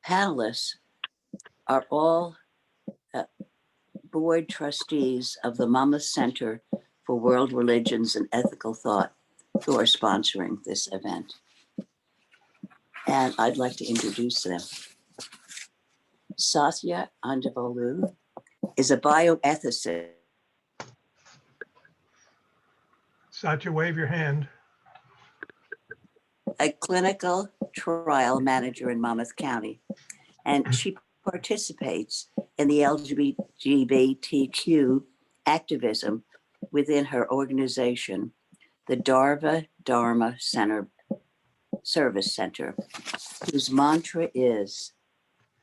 panelists are all board trustees of the Monmouth Center for World Religions and Ethical Thought, who are sponsoring this event. And I'd like to introduce them. Sathya Andavolu is a bioethicist. Sathya, wave your hand. A clinical trial manager in Monmouth County, and she participates in the LGBTQ activism within her organization, the Dharma Center Service Center, whose mantra is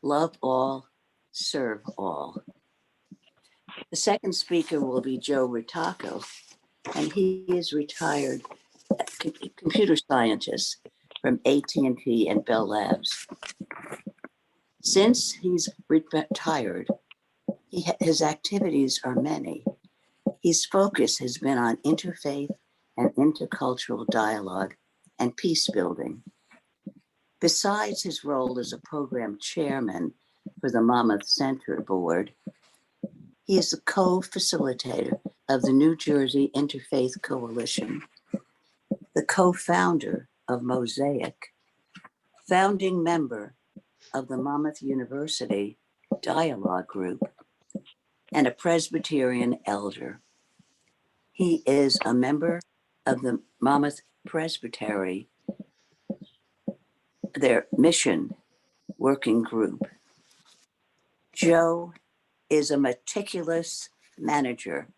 love all, serve all. The second speaker will be Joe Ritacco, and he is retired computer scientist from AT&T and Bell Labs. Since he's retired, his activities are many. His focus has been on interfaith and intercultural dialogue and peace building. Besides his role as a program chairman for the Monmouth Center Board, he is the co-facilitator of the New Jersey Interfaith Coalition, the co-founder of Mosaic, founding member of the Monmouth University Dialogue Group, and a Presbyterian elder. He is a member of the Monmouth Presbytery, their mission working group. Joe is a meticulous manager,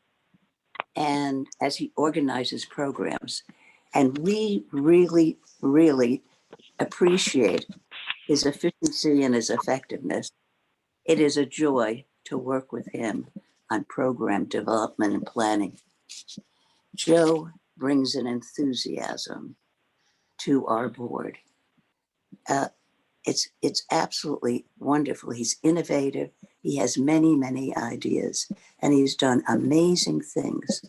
and as he organizes programs, and we really, really appreciate his efficiency and his effectiveness. It is a joy to work with him on program development and planning. Joe brings an enthusiasm to our board. It's absolutely wonderful. He's innovative. He has many, many ideas, and he's done amazing things.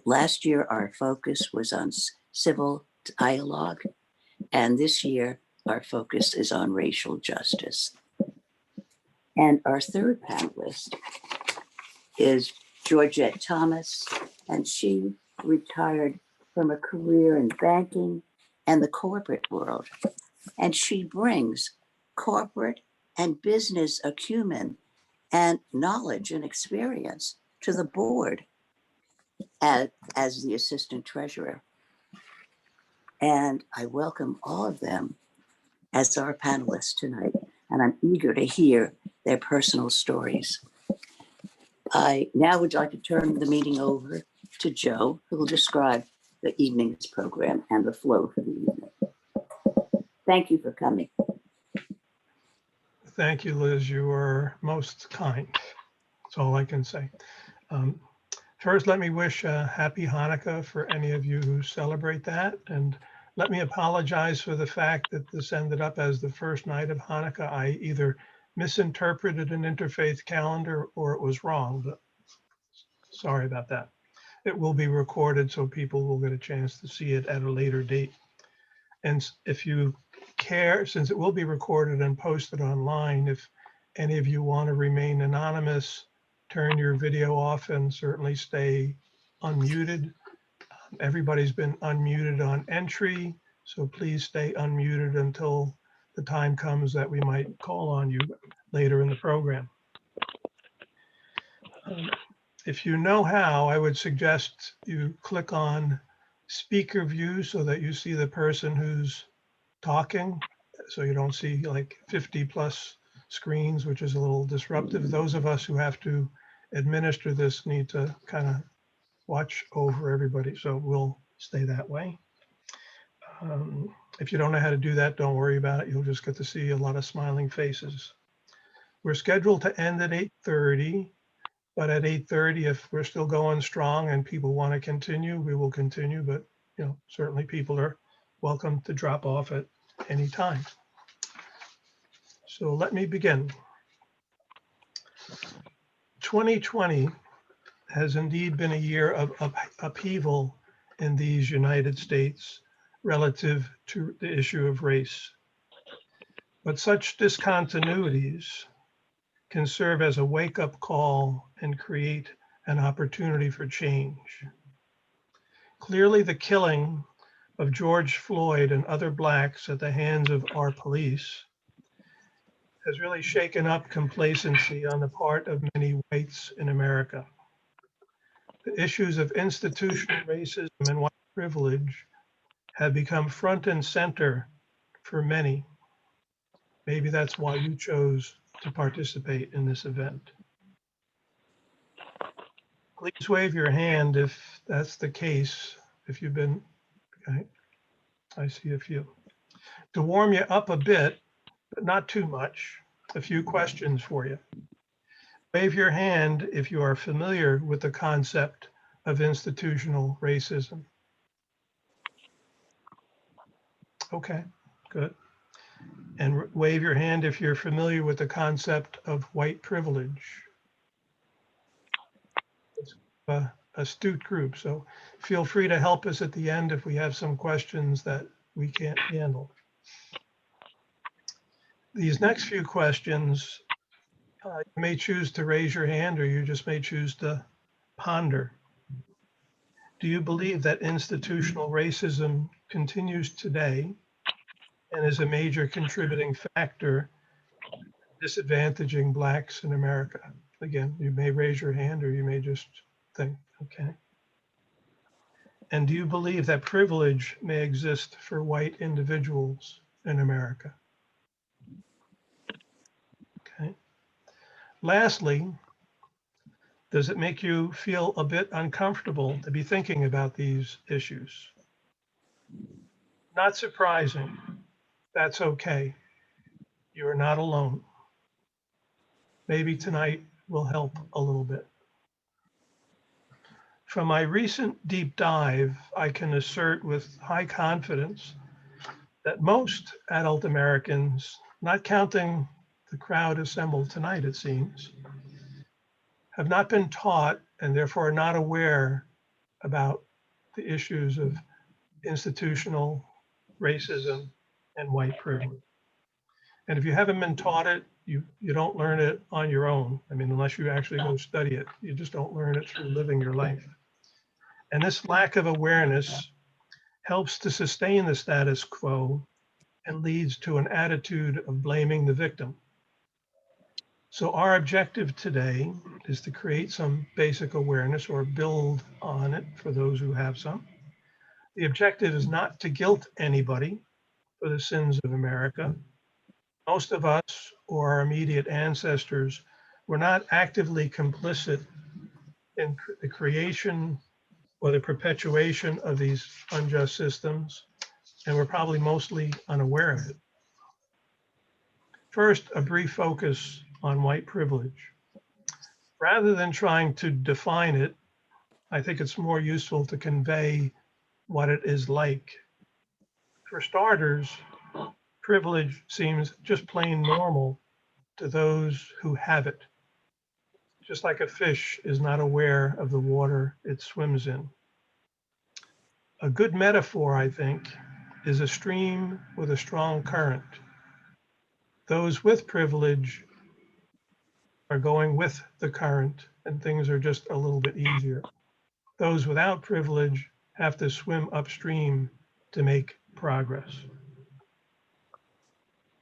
Last year, our focus was on civil dialogue, and this year, our focus is on racial justice. And our third panelist is Georgette Thomas, and she retired from a career in banking and the corporate world. And she brings corporate and business acumen and knowledge and experience to the board as the assistant treasurer. And I welcome all of them as our panelists tonight, and I'm eager to hear their personal stories. I now would like to turn the meeting over to Joe, who will describe the evening's program and the flow for the evening. Thank you for coming. Thank you, Liz. You are most kind. That's all I can say. First, let me wish a happy Hanukkah for any of you who celebrate that. And let me apologize for the fact that this ended up as the first night of Hanukkah. I either misinterpreted an interfaith calendar or it was wrong, but sorry about that. It will be recorded so people will get a chance to see it at a later date. And if you care, since it will be recorded and posted online, if any of you want to remain anonymous, turn your video off and certainly stay unmuted. Everybody's been unmuted on entry, so please stay unmuted until the time comes that we might call on you later in the program. If you know how, I would suggest you click on speaker view so that you see the person who's talking, so you don't see like 50 plus screens, which is a little disruptive. Those of us who have to administer this need to kind of watch over everybody, so we'll stay that way. If you don't know how to do that, don't worry about it. You'll just get to see a lot of smiling faces. We're scheduled to end at 8:30, but at 8:30, if we're still going strong and people want to continue, we will continue, but certainly people are welcome to drop off at any time. So let me begin. 2020 has indeed been a year of upheaval in these United States relative to the issue of race. But such discontinuities can serve as a wake-up call and create an opportunity for change. Clearly, the killing of George Floyd and other Blacks at the hands of our police has really shaken up complacency on the part of many whites in America. The issues of institutional racism and white privilege have become front and center for many. Maybe that's why you chose to participate in this event. Please wave your hand if that's the case, if you've been, okay, I see a few. To warm you up a bit, but not too much, a few questions for you. Wave your hand if you are familiar with the concept of institutional racism. Okay, good. And wave your hand if you're familiar with the concept of white privilege. It's an astute group, so feel free to help us at the end if we have some questions that we can't handle. These next few questions, you may choose to raise your hand or you just may choose to ponder. Do you believe that institutional racism continues today and is a major contributing factor disadvantaging Blacks in America? Again, you may raise your hand or you may just think, okay. And do you believe that privilege may exist for white individuals in America? Okay. Lastly, does it make you feel a bit uncomfortable to be thinking about these issues? Not surprising. That's okay. You are not alone. Maybe tonight will help a little bit. From my recent deep dive, I can assert with high confidence that most adult Americans, not counting the crowd assembled tonight, it seems, have not been taught and therefore are not aware about the issues of institutional racism and white privilege. And if you haven't been taught it, you don't learn it on your own. I mean, unless you actually go study it, you just don't learn it through living your life. And this lack of awareness helps to sustain the status quo and leads to an attitude of blaming the victim. So our objective today is to create some basic awareness or build on it for those who have some. The objective is not to guilt anybody for the sins of America. Most of us or our immediate ancestors were not actively complicit in the creation or the perpetuation of these unjust systems, and we're probably mostly unaware of it. First, a brief focus on white privilege. Rather than trying to define it, I think it's more useful to convey what it is like. For starters, privilege seems just plain normal to those who have it, just like a fish is not aware of the water it swims in. A good metaphor, I think, is a stream with a strong current. Those with privilege are going with the current and things are just a little bit easier. Those without privilege have to swim upstream to make progress.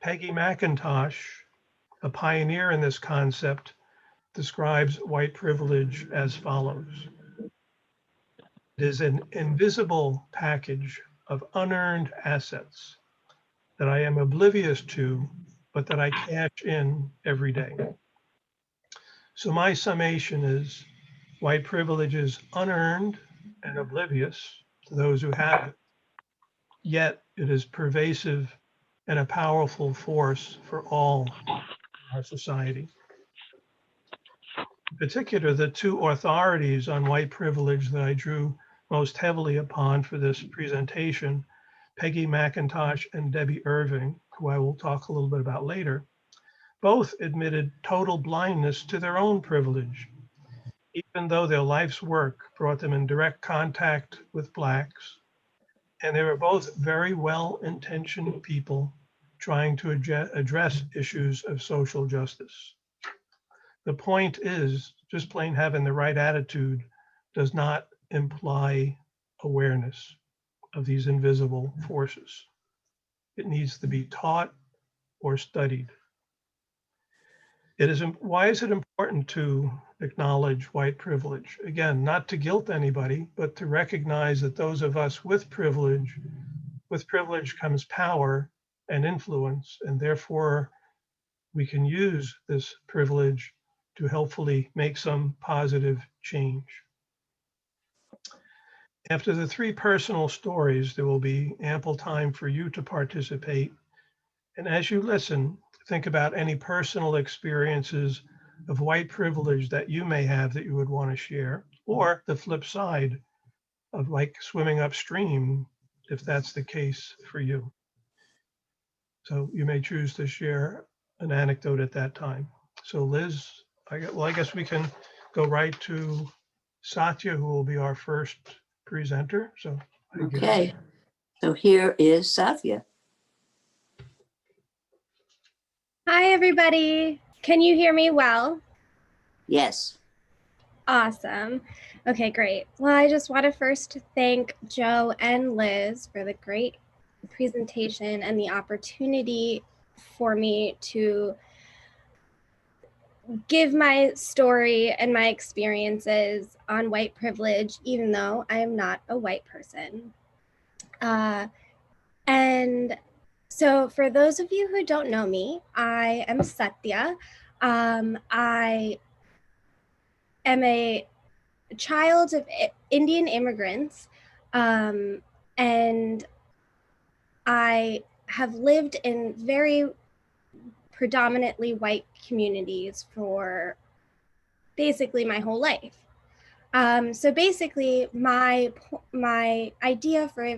Peggy McIntosh, a pioneer in this concept, describes white privilege as follows. It is an invisible package of unearned assets that I am oblivious to, but that I cash in every day. So my summation is white privilege is unearned and oblivious to those who have it, yet it is pervasive and a powerful force for all our society. In particular, the two authorities on white privilege that I drew most heavily upon for this presentation, Peggy McIntosh and Debbie Irving, who I will talk a little bit about later, both admitted total blindness to their own privilege, even though their life's work brought them in direct contact with Blacks, and they were both very well-intentioned people trying to address issues of social justice. The point is, just plain having the right attitude does not imply awareness of these invisible forces. It needs to be taught or studied. Why is it important to acknowledge white privilege? Again, not to guilt anybody, but to recognize that those of us with privilege comes power and influence, and therefore we can use this privilege to helpfully make some positive change. After the 3 personal stories, there will be ample time for you to participate. And as you listen, think about any personal experiences of white privilege that you may have that you would want to share, or the flip side of like swimming upstream, if that's the case for you. So you may choose to share an anecdote at that time. So Liz, I guess we can go right to Sathya, who will be our first presenter. So Okay, so here is Sathya. Hi, everybody. Can you hear me well? Yes. Awesome. Okay, great. Well, I just want to first thank Joe and Liz for the great presentation and the opportunity for me to give my story and my experiences on white privilege, even though I am not a white person. And so for those of you who don't know me, I am Sathya. I am a child of Indian immigrants, and I have lived in very predominantly white communities for basically my whole life. So basically, my idea for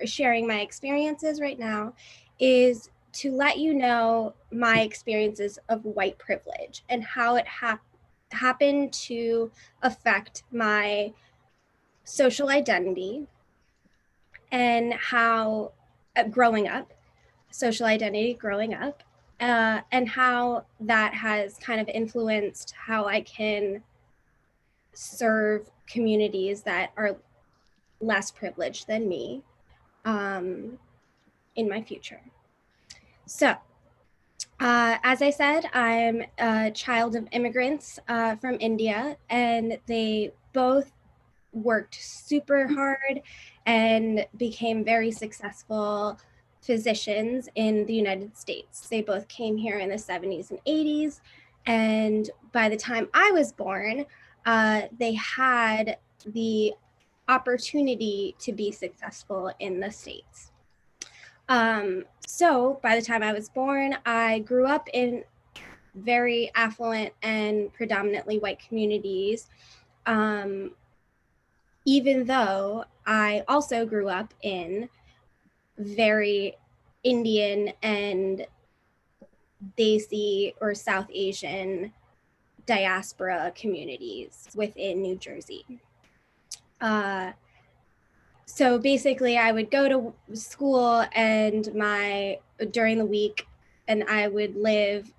sharing my experiences right now is to let you know my experiences of white privilege and how it happened to affect my social identity and how social identity growing up, and how that has kind of influenced how I can serve communities that are less privileged than me in my future. So, as I said, I'm a child of immigrants from India, and they both worked super hard and became very successful physicians in the United States. They both came here in the 70s and 80s. And by the time I was born, they had the opportunity to be successful in the States. So by the time I was born, I grew up in very affluent and predominantly white communities, even though I also grew up in very Indian and Desi or South Asian diaspora communities within New Jersey. So basically I would go to school and during the week, and I would live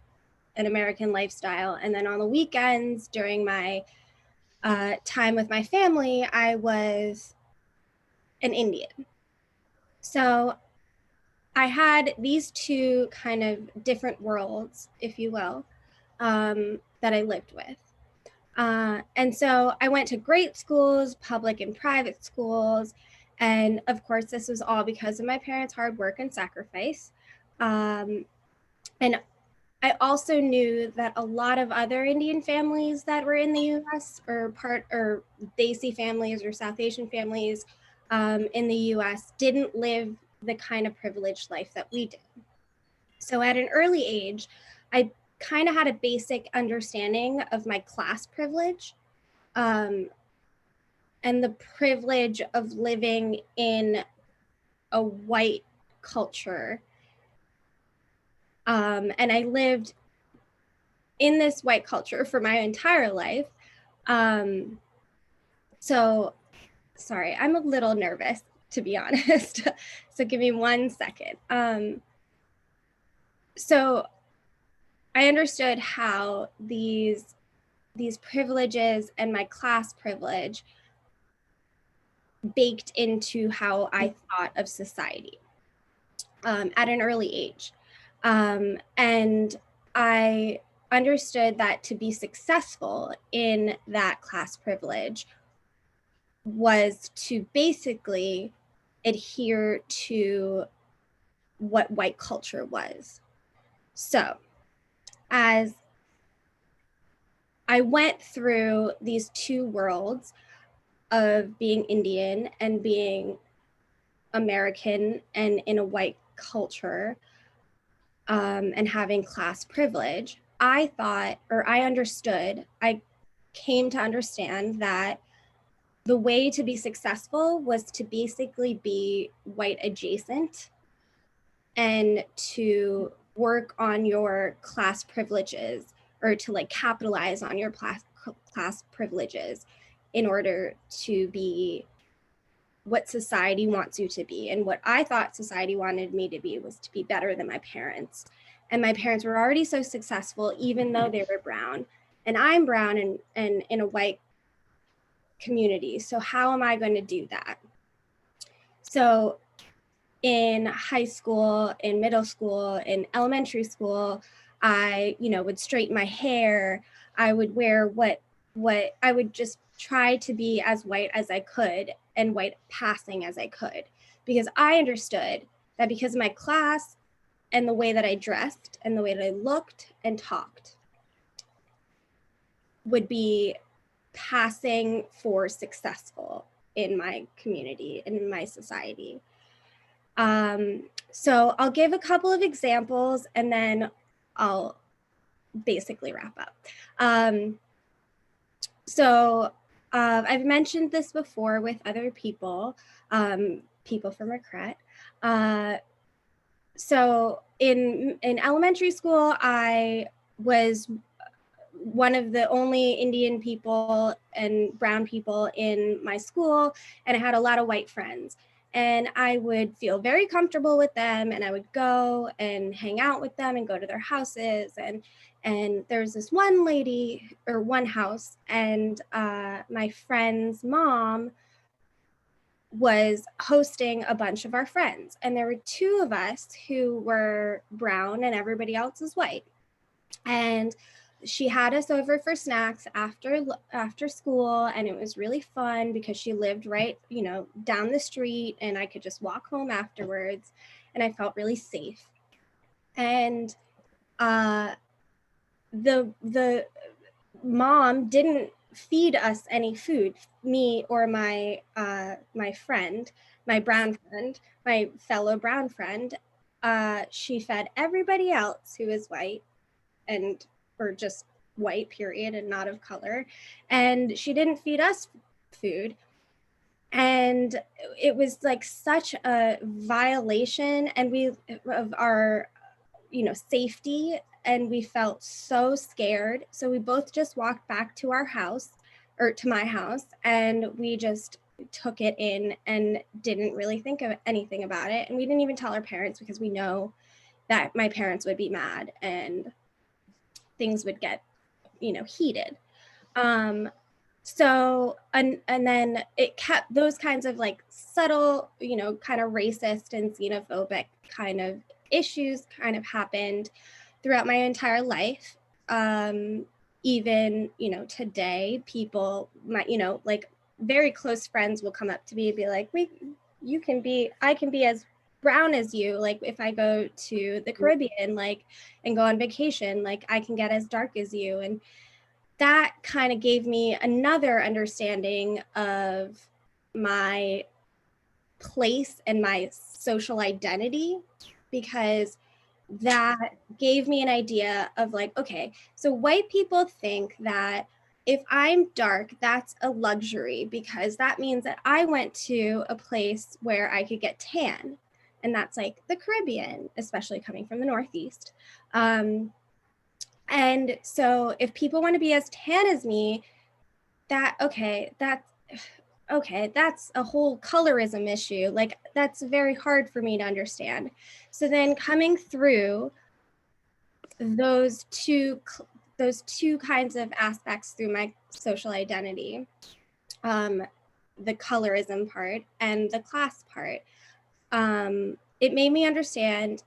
an American lifestyle. And then on the weekends during my time with my family, I was an Indian. So I had these 2 kind of different worlds, if you will, that I lived with. And so I went to great schools, public and private schools. And of course, this was all because of my parents' hard work and sacrifice. And I also knew that a lot of other Indian families that were in the US or Desi families or South Asian families in the US didn't live the kind of privileged life that we did. So at an early age, I kind of had a basic understanding of my class privilege and the privilege of living in a white culture. And I lived in this white culture for my entire life. So, sorry, I'm a little nervous. to be honest. So give me 1 second. So I understood how these privileges and my class privilege baked into how I thought of society at an early age. And I understood that to be successful in that class privilege was to basically adhere to what white culture was. So as I went through these two worlds of being Indian and being American and in a white culture, and having class privilege, I thought, or I understood, I came to understand that the way to be successful was to basically be white adjacent and to work on your class privileges, or to like capitalize on your class privileges in order to be what society wants you to be. And what I thought society wanted me to be was to be better than my parents. And my parents were already so successful, even though they were brown. And I'm brown and in a white community. So how am I going to do that? So in high school, in middle school, in elementary school, I, would straighten my hair. I would wear what I would just try to be as white as I could and white passing as I could, because I understood that because of my class and the way that I dressed and the way that I looked and talked would be passing for successful in my community and in my society. So I'll give a couple of examples and then I'll basically wrap up. I've mentioned this before with other people, people from MCWRET. So in elementary school, I was one of the only Indian people and brown people in my school, and I had a lot of white friends. And I would feel very comfortable with them, and I would go and hang out with them and go to their houses. And there's this one lady, or one house, and my friend's mom was hosting a bunch of our friends. And there were two of us who were brown and everybody else was white. And she had us over for snacks after school, and it was really fun because she lived right, down the street, and I could just walk home afterwards, and I felt really safe. And the mom didn't feed us any food, me or my friend, my brown friend, my fellow brown friend. She fed everybody else who was white or just white, period, and not of color. And she didn't feed us food. And it was like such a violation of our, safety. And we felt so scared. So we both just walked back to our house, or to my house, and we just took it in and didn't really think of anything about it. And we didn't even tell our parents, because we know that my parents would be mad and things would get, heated. So, and then it kept those kinds of like subtle, kind of racist and xenophobic kind of issues kind of happened throughout my entire life. Even, today, people might, like very close friends will come up to me and be like, I can be as brown as you. Like if I go to the Caribbean, like, and go on vacation, like I can get as dark as you. And that kind of gave me another understanding of my place and my social identity, because that gave me an idea of like, okay, so white people think that if I'm dark, that's a luxury, because that means that I went to a place where I could get tan. And that's like the Caribbean, especially coming from the Northeast. And so if people want to be as tan as me, okay, that's a whole colorism issue. Like, that's very hard for me to understand. So then coming through those two kinds of aspects through my social identity, the colorism part and the class part, it made me understand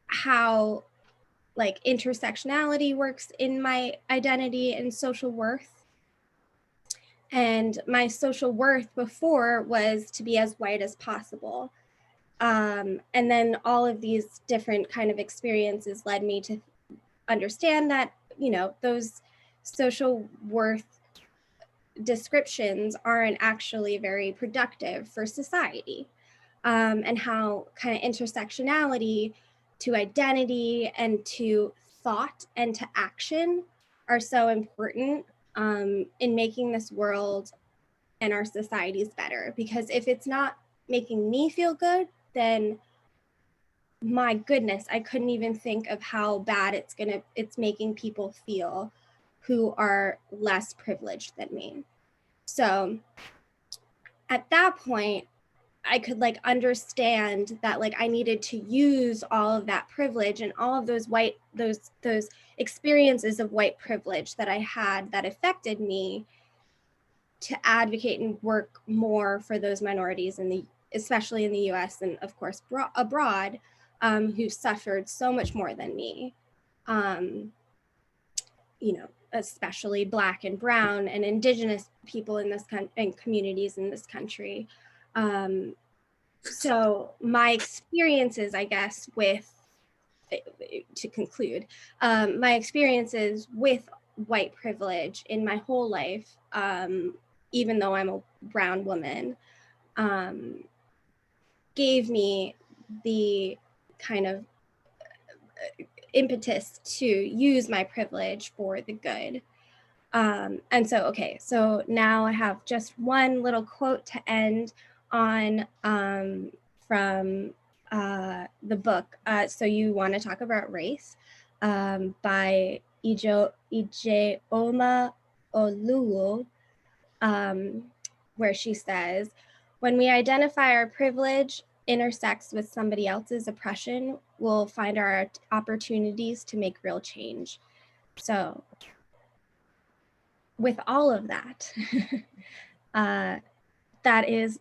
how like intersectionality works in my identity and social worth. And my social worth before was to be as white as possible. And then all of these different kind of experiences led me to understand that, you know, those social worth descriptions aren't actually very productive for society. And how kind of intersectionality to identity and to thought and to action are so important in making this world and our societies better. Because if it's not making me feel good, then my goodness, I couldn't even think of how bad it's making people feel who are less privileged than me. So at that point, I could like understand that like I needed to use all of that privilege and all of those those experiences of white privilege that I had that affected me to advocate and work more for those minorities especially in the US and of course abroad, who suffered so much more than me. You know, especially Black and Brown and Indigenous people in this and communities in this country. So my experiences, I guess, to conclude, my experiences with white privilege in my whole life, even though I'm a brown woman, gave me the kind of impetus to use my privilege for the good. And so, okay, so now I have just one little quote to end on from the book. So You Want to Talk About Race, by Ijeoma Oluo, where she says, when we identify our privilege intersects with somebody else's oppression, we'll find our opportunities to make real change. So with all of that,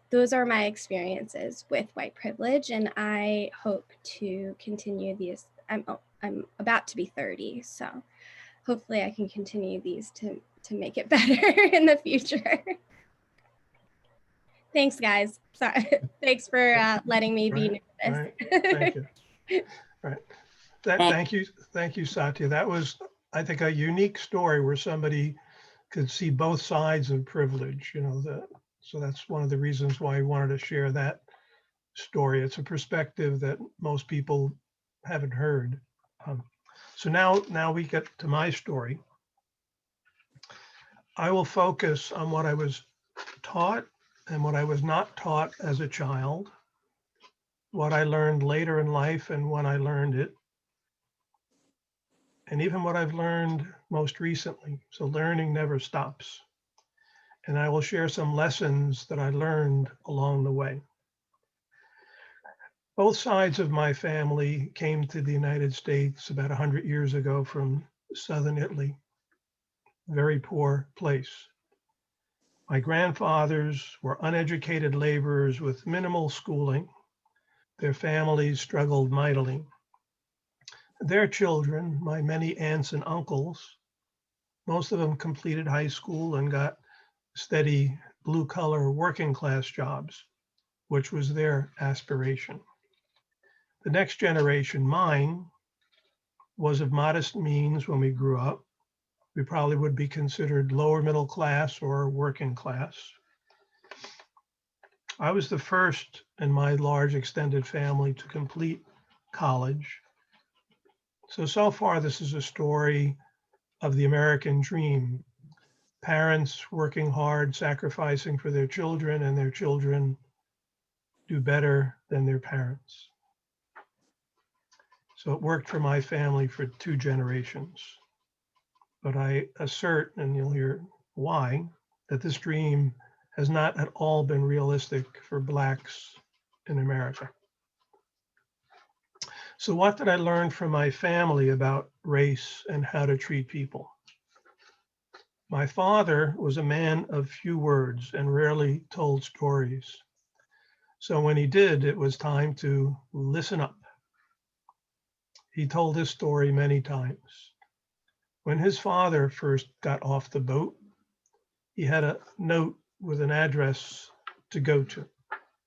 those are my experiences with white privilege, and I hope to continue these. I'm about to be 30, so hopefully I can continue these to make it better in the future. Thanks, guys. Sorry. Thanks for letting me be nervous. Right. Thank you. Right. Thank you, Sathya. That was, I think, a unique story where somebody could see both sides of privilege. You know, so that's one of the reasons why I wanted to share that story. It's a perspective that most people haven't heard. So now we get to my story. I will focus on what I was taught and what I was not taught as a child, what I learned later in life and when I learned it, and even what I've learned most recently. So learning never stops. And I will share some lessons that I learned along the way. Both sides of my family came to the United States about 100 years ago from southern Italy, very poor place. My grandfathers were uneducated laborers with minimal schooling. Their families struggled mightily. Their children, my many aunts and uncles, most of them completed high school and got steady blue-collar working class jobs, which was their aspiration. The next generation, mine, was of modest means when we grew up. We probably would be considered lower middle class or working class. I was the first in my large extended family to complete college. So far, this is a story of the American dream. Parents working hard, sacrificing for their children, and their children do better than their parents. So it worked for my family for 2 generations. But I assert, and you'll hear why, that this dream has not at all been realistic for Blacks in America. So what did I learn from my family about race and how to treat people? My father was a man of few words and rarely told stories. So when he did, it was time to listen up. He told his story many times. When his father first got off the boat, he had a note with an address to go to.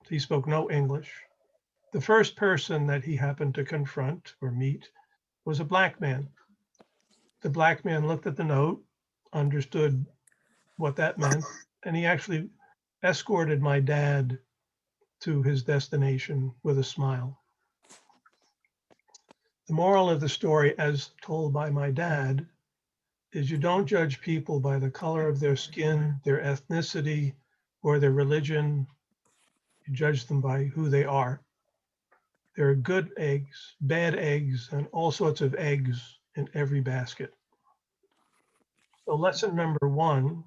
He spoke no English. The first person that he happened to confront or meet was a Black man. The Black man looked at the note, understood what that meant, and he actually escorted my dad to his destination with a smile. The moral of the story, as told by my dad, is you don't judge people by the color of their skin, their ethnicity, or their religion. You judge them by who they are. There are good eggs, bad eggs, and all sorts of eggs in every basket. So lesson number one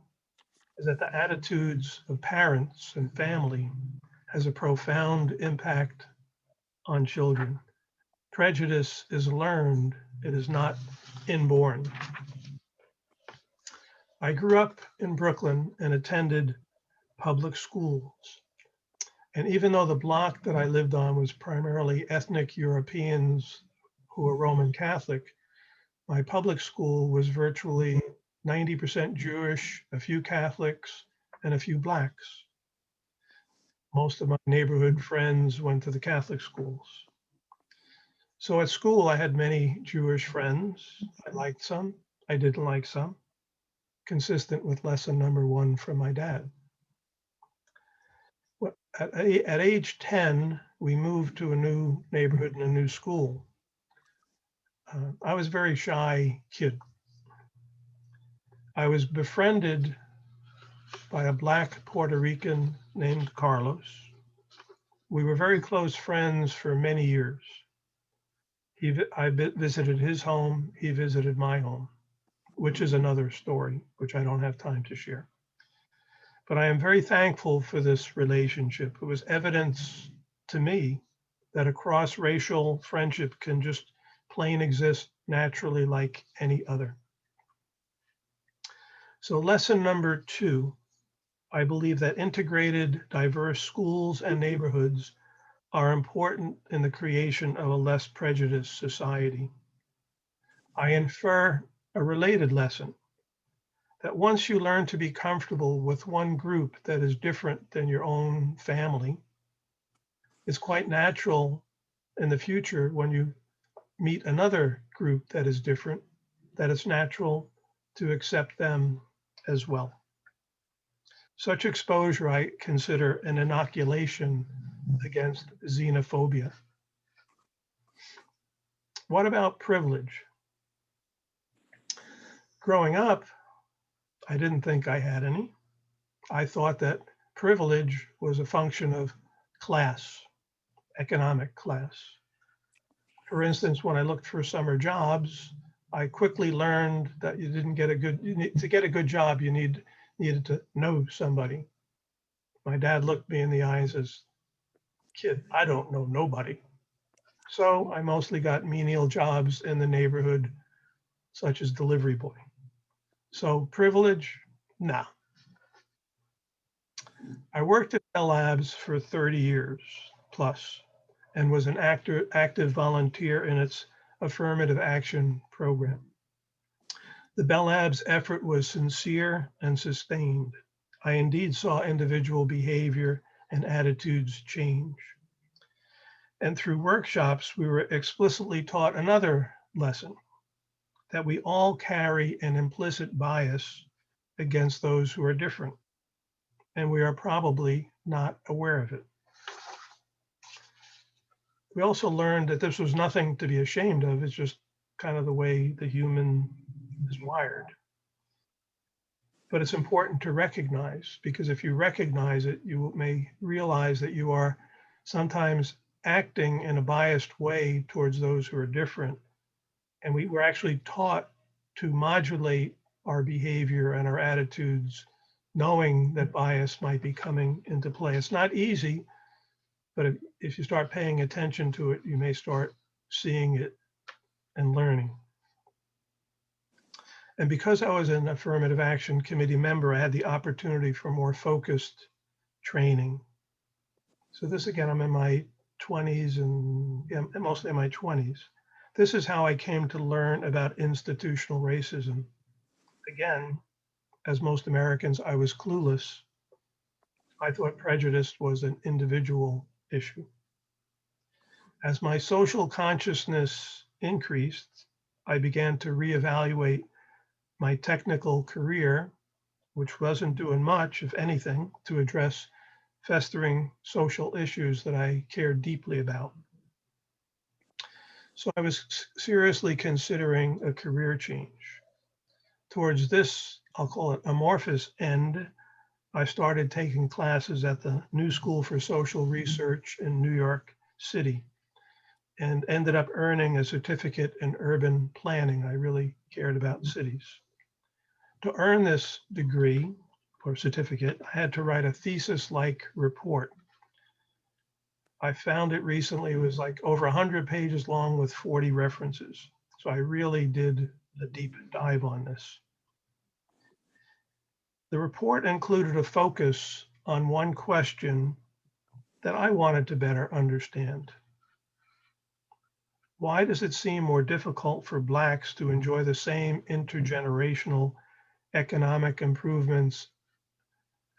is that the attitudes of parents and family has a profound impact on children. Prejudice is learned, it is not inborn. I grew up in Brooklyn and attended public schools. And even though the block that I lived on was primarily ethnic Europeans who were Roman Catholic, my public school was virtually 90% Jewish, a few Catholics, and a few Blacks. Most of my neighborhood friends went to the Catholic schools. So at school, I had many Jewish friends. I liked some, I didn't like some, consistent with lesson number one from my dad. At age 10, we moved to a new neighborhood and a new school. I was a very shy kid. I was befriended by a Black Puerto Rican named Carlos. We were very close friends for many years. I visited his home, he visited my home, which is another story, which I don't have time to share. But I am very thankful for this relationship. It was evidence to me that a cross-racial friendship can just plain exist naturally like any other. So lesson number two, I believe that integrated, diverse schools and neighborhoods are important in the creation of a less prejudiced society. I infer a related lesson, that once you learn to be comfortable with one group that is different than your own family, it's quite natural in the future when you meet another group that is different, that it's natural to accept them as well. Such exposure I consider an inoculation against xenophobia. What about privilege? Growing up, I didn't think I had any. I thought that privilege was a function of class, economic class. For instance, when I looked for summer jobs, I quickly learned that you didn't get to get a good job, you needed to know somebody. My dad looked me in the eyes as, kid, I don't know nobody. So I mostly got menial jobs in the neighborhood, such as delivery boy. So privilege, nah. I worked at Bell Labs for 30 years plus and was an active volunteer in its affirmative action program. The Bell Labs effort was sincere and sustained. I indeed saw individual behavior and attitudes change. And through workshops, we were explicitly taught another lesson, that we all carry an implicit bias against those who are different, and we are probably not aware of it. We also learned that this was nothing to be ashamed of, it's just kind of the way the human is wired. But it's important to recognize, because if you recognize it, you may realize that you are sometimes acting in a biased way towards those who are different. And we were actually taught to modulate our behavior and our attitudes knowing that bias might be coming into play. It's not easy, but if you start paying attention to it, you may start seeing it and learning. And because I was an affirmative action committee member, I had the opportunity for more focused training. So this, again, I'm in my 20s and mostly in my 20s. This is how I came to learn about institutional racism. Again, as most Americans, I was clueless. I thought prejudice was an individual issue. As my social consciousness increased, I began to reevaluate my technical career, which wasn't doing much, if anything, to address festering social issues that I cared deeply about. So I was seriously considering a career change. Towards this, I'll call it amorphous end, I started taking classes at the New School for Social Research in New York City and ended up earning a certificate in urban planning. I really cared about cities. To earn this degree or certificate, I had to write a thesis-like report. I found it recently, it was like over 100 pages long with 40 references. So I really did a deep dive on this. The report included a focus on one question that I wanted to better understand. Why does it seem more difficult for Blacks to enjoy the same intergenerational economic improvements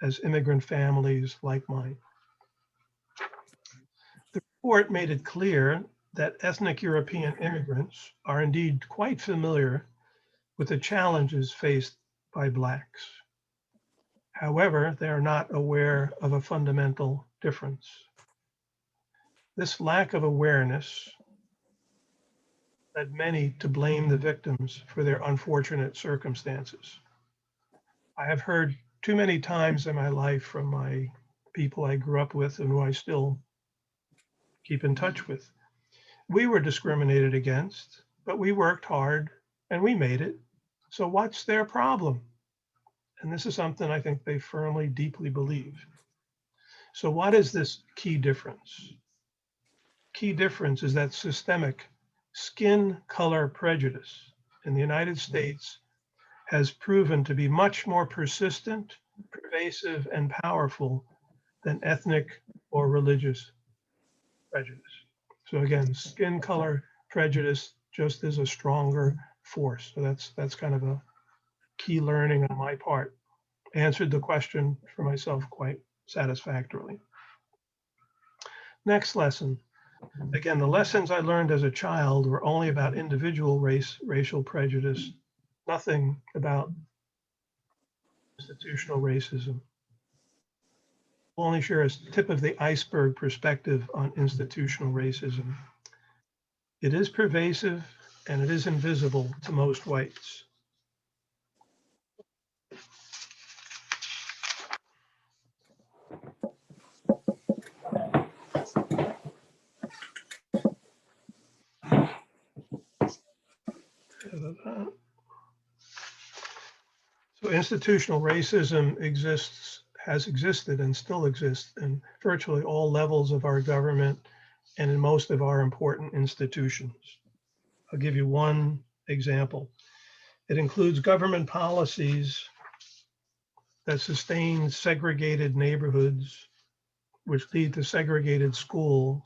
as immigrant families like mine? The report made it clear that ethnic European immigrants are indeed quite familiar with the challenges faced by Blacks. However, they are not aware of a fundamental difference. This lack of awareness led many to blame the victims for their unfortunate circumstances. I have heard too many times in my life from my people I grew up with and who I still keep in touch with. We were discriminated against, but we worked hard and we made it. So what's their problem? And this is something I think they firmly, deeply believe. So what is this key difference? Key difference is that systemic skin color prejudice in the United States has proven to be much more persistent, pervasive, and powerful than ethnic or religious prejudice. So again, skin color prejudice just is a stronger force. So that's kind of a key learning on my part. Answered the question for myself quite satisfactorily. Next lesson. Again, the lessons I learned as a child were only about individual racial prejudice, nothing about institutional racism. We'll only share a tip of the iceberg perspective on institutional racism. It is pervasive and it is invisible to most whites. So institutional racism has existed and still exists in virtually all levels of our government and in most of our important institutions. I'll give you one example. It includes government policies that sustain segregated neighborhoods, which lead to segregated schools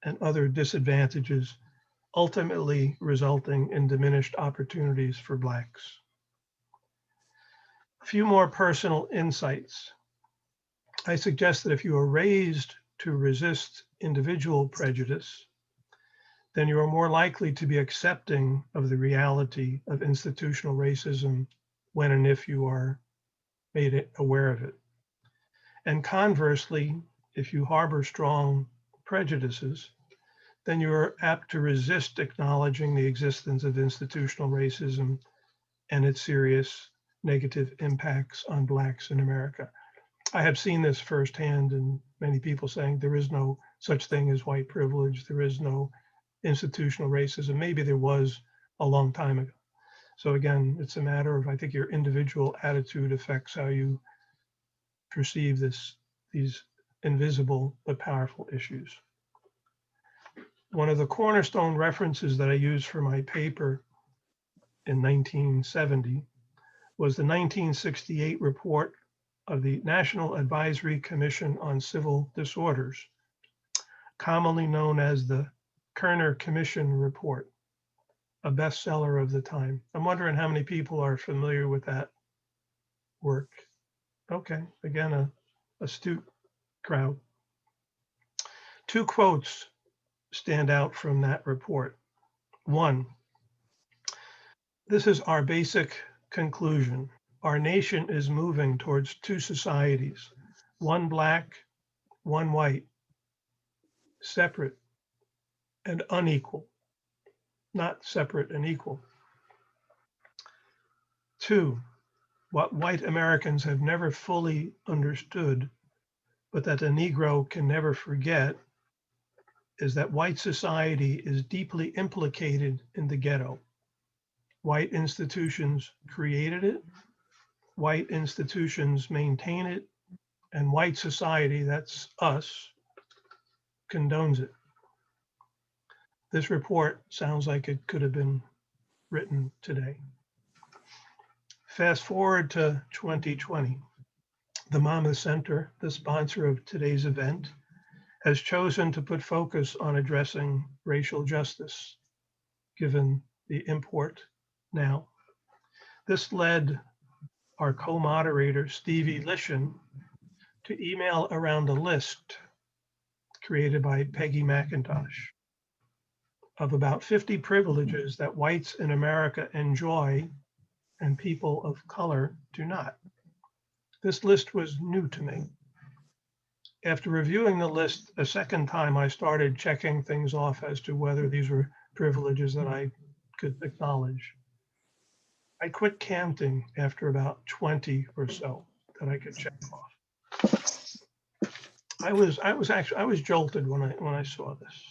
and other disadvantages, ultimately resulting in diminished opportunities for Blacks. A few more personal insights. I suggest that if you are raised to resist individual prejudice, then you are more likely to be accepting of the reality of institutional racism when and if you are made aware of it. And conversely, if you harbor strong prejudices, then you are apt to resist acknowledging the existence of institutional racism and its serious negative impacts on Blacks in America. I have seen this firsthand, and many people saying there is no such thing as white privilege, there is no institutional racism. Maybe there was a long time ago. So again, it's a matter of, I think, your individual attitude affects how you perceive these invisible but powerful issues. One of the cornerstone references that I used for my paper in 1970 was the 1968 report of the National Advisory Commission on Civil Disorders, commonly known as the Kerner Commission Report, a bestseller of the time. I'm wondering how many people are familiar with that work. Okay, again, a astute crowd. Two quotes stand out from that report. One, this is our basic conclusion. Our nation is moving towards two societies, one black, one white, separate and unequal, not separate and equal. Two, what white Americans have never fully understood, but that the Negro can never forget, is that white society is deeply implicated in the ghetto. White institutions created it, white institutions maintain it, and white society, that's us, condones it. This report sounds like it could have been written today. Fast forward to 2020. The Monmouth Center, the sponsor of today's event, has chosen to put focus on addressing racial justice, given the import now. This led our co-moderator, Stevie Lishan, to email around a list created by Peggy McIntosh of about 50 privileges that whites in America enjoy and people of color do not. This list was new to me. After reviewing the list a second time, I started checking things off as to whether these were privileges that I could acknowledge. I quit counting after about 20 or so that I could check off. I was jolted when I saw this.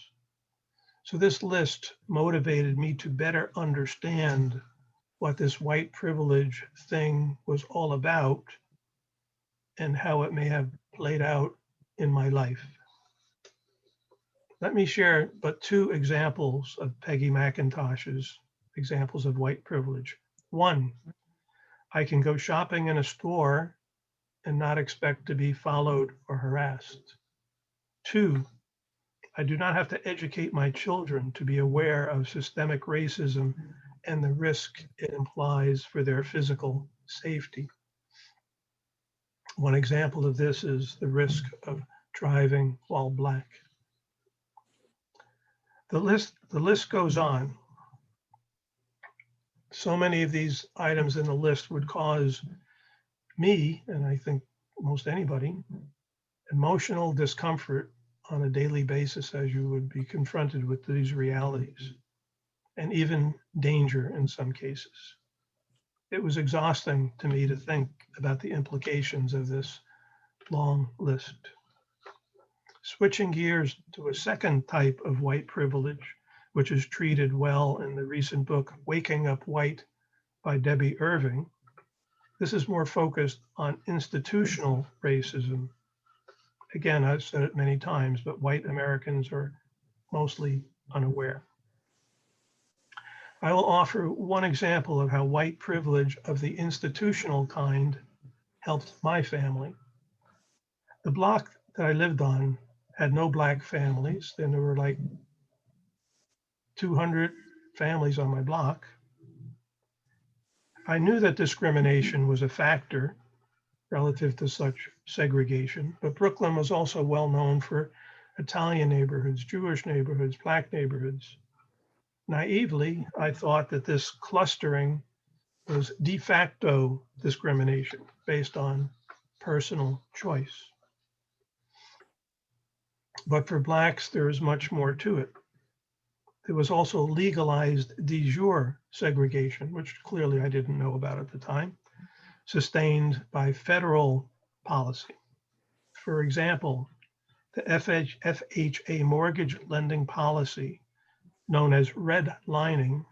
So this list motivated me to better understand what this white privilege thing was all about and how it may have played out in my life. Let me share but two examples of Peggy McIntosh's examples of white privilege. One, I can go shopping in a store and not expect to be followed or harassed. Two, I do not have to educate my children to be aware of systemic racism and the risk it implies for their physical safety. One example of this is the risk of driving while black. The list goes on. So many of these items in the list would cause me, and I think most anybody, emotional discomfort on a daily basis as you would be confronted with these realities, and even danger in some cases. It was exhausting to me to think about the implications of this long list. Switching gears to a second type of white privilege, which is treated well in the recent book, Waking Up White by Debbie Irving. This is more focused on institutional racism. Again, I've said it many times, but white Americans are mostly unaware. I will offer one example of how white privilege of the institutional kind helped my family. The block that I lived on had no black families. Then there were like 200 families on my block. I knew that discrimination was a factor relative to such segregation, but Brooklyn was also well known for Italian neighborhoods, Jewish neighborhoods, black neighborhoods. Naively, I thought that this clustering was de facto discrimination based on personal choice. But for blacks, there is much more to it. There was also legalized de jure segregation, which clearly I didn't know about at the time, sustained by federal policy. For example, the FHA mortgage lending policy, known as redlining,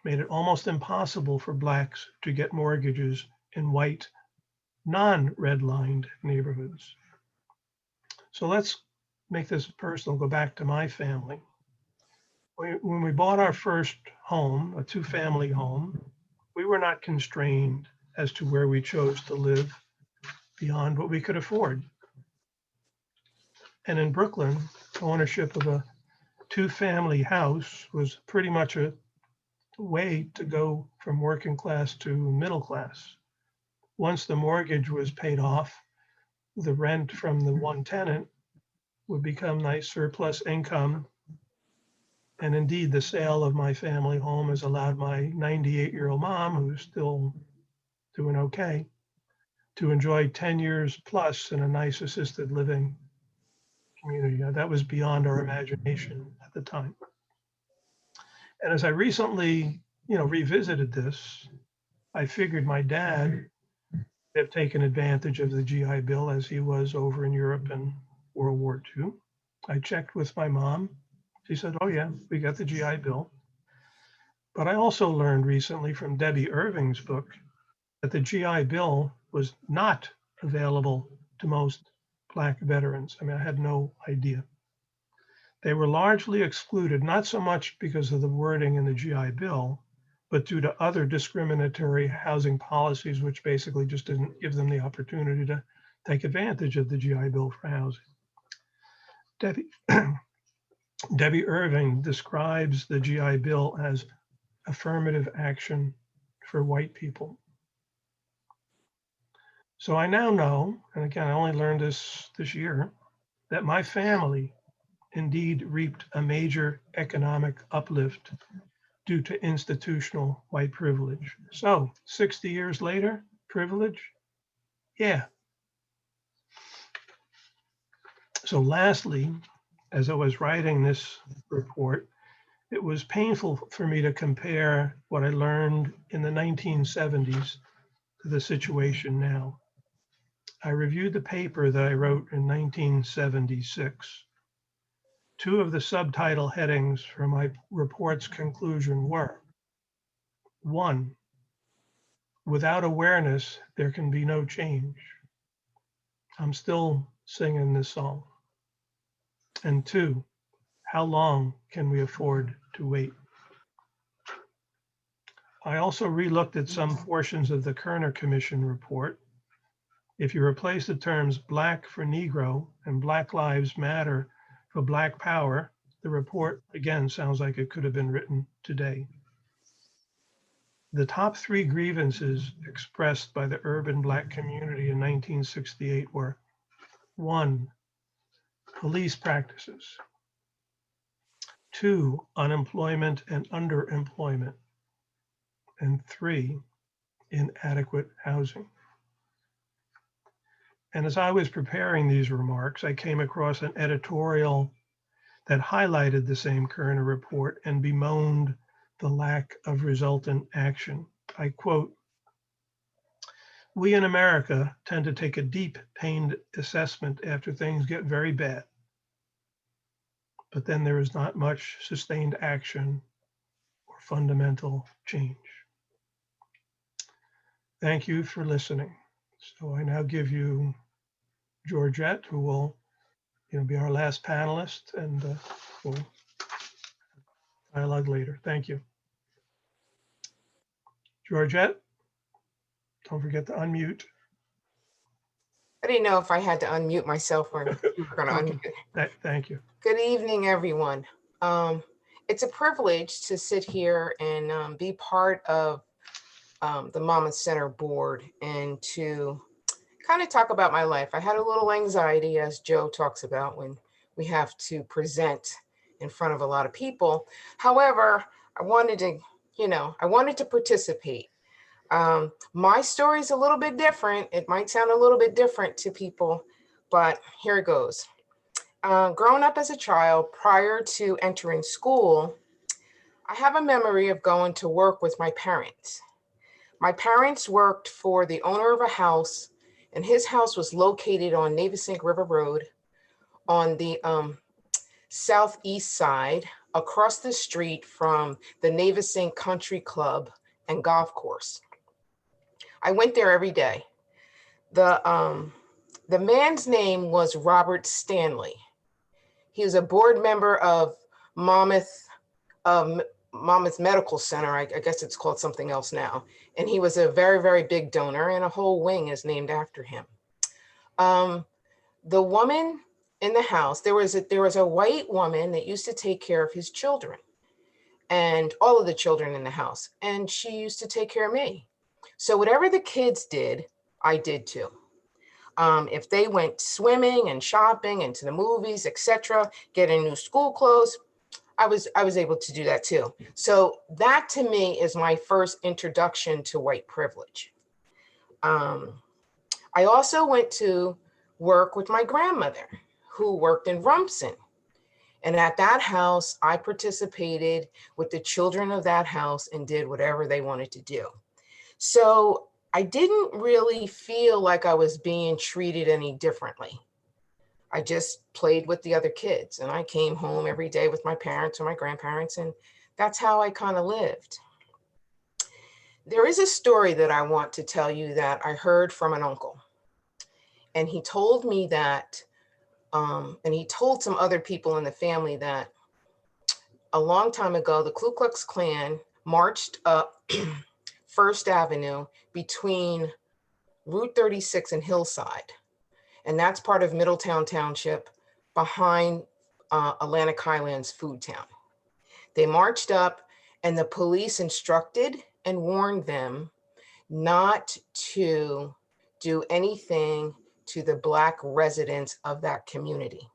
made it almost impossible for blacks to get mortgages in white non-redlined neighborhoods. So let's make this personal, go back to my family. When we bought our first home, a two-family home, we were not constrained as to where we chose to live beyond what we could afford. And in Brooklyn, ownership of a two-family house was pretty much a way to go from working class to middle class. Once the mortgage was paid off, the rent from the one tenant would become nice surplus income. And indeed, the sale of my family home has allowed my 98-year-old mom, who's still doing okay, to enjoy 10 years plus in a nice assisted living community. That was beyond our imagination at the time. And as I recently, revisited this, I figured my dad have taken advantage of the GI Bill as he was over in Europe in World War II. I checked with my mom. She said, oh yeah, we got the GI Bill. But I also learned recently from Debbie Irving's book that the GI Bill was not available to most Black veterans. I mean, I had no idea. They were largely excluded, not so much because of the wording in the GI Bill, but due to other discriminatory housing policies, which basically just didn't give them the opportunity to take advantage of the GI Bill for housing. Debbie Irving describes the GI Bill as affirmative action for white people. So I now know, and again, I only learned this year, that my family indeed reaped a major economic uplift due to institutional white privilege. So 60 years later, privilege? Yeah. So lastly, as I was writing this report, it was painful for me to compare what I learned in the 1970s to the situation now. I reviewed the paper that I wrote in 1976. Two of the subtitle headings for my report's conclusion were: 1, without awareness, there can be no change. I'm still singing this song. And 2, how long can we afford to wait? I also relooked at some portions of the Kerner Commission report. If you replace the terms Black for Negro and Black Lives Matter for Black Power, the report again sounds like it could have been written today. The top 3 grievances expressed by the urban Black community in 1968 were: 1, police practices; 2, unemployment and underemployment; and 3, inadequate housing. And as I was preparing these remarks, I came across an editorial that highlighted the same Kerner report and bemoaned the lack of resultant action. I quote, "We in America tend to take a deep, pained assessment after things get very bad. But then there is not much sustained action or fundamental change." Thank you for listening. So I now give you Georgette, who will be our last panelist, and we'll dialogue later. Thank you. Georgette, don't forget to unmute. I didn't know if I had to unmute myself or you were going to unmute. Thank you. Good evening, everyone. It's a privilege to sit here and be part of the Monmouth Center board and to kind of talk about my life. I had a little anxiety, as Joe talks about, when we have to present in front of a lot of people. However, I wanted to participate. My story is a little bit different. It might sound a little bit different to people, but here it goes. Growing up as a child, prior to entering school, I have a memory of going to work with my parents. My parents worked for the owner of a house, and his house was located on Navesink River Road on the southeast side, across the street from the Navesink Country Club and Golf Course. I went there every day. The man's name was Robert Stanley. He was a board member of Monmouth Medical Center. I guess it's called something else now. And he was a very, very big donor, and a whole wing is named after him. The woman in the house, there was a white woman that used to take care of his children and all of the children in the house. And she used to take care of me. So whatever the kids did, I did too. If they went swimming and shopping and to the movies, etc., getting new school clothes, I was able to do that too. So that to me is my first introduction to white privilege. I also went to work with my grandmother, who worked in Rumson. And at that house, I participated with the children of that house and did whatever they wanted to do. So I didn't really feel like I was being treated any differently. I just played with the other kids, and I came home every day with my parents or my grandparents, and that's how I kind of lived. There is a story that I want to tell you that I heard from an uncle. And he told me that, and he told some other people in the family that a long time ago, the Ku Klux Klan marched up First Avenue between Route 36 and Hillside. And that's part of Middletown Township behind Atlantic Highlands Food Town. They marched up, and the police instructed and warned them not to do anything to the Black residents of that community.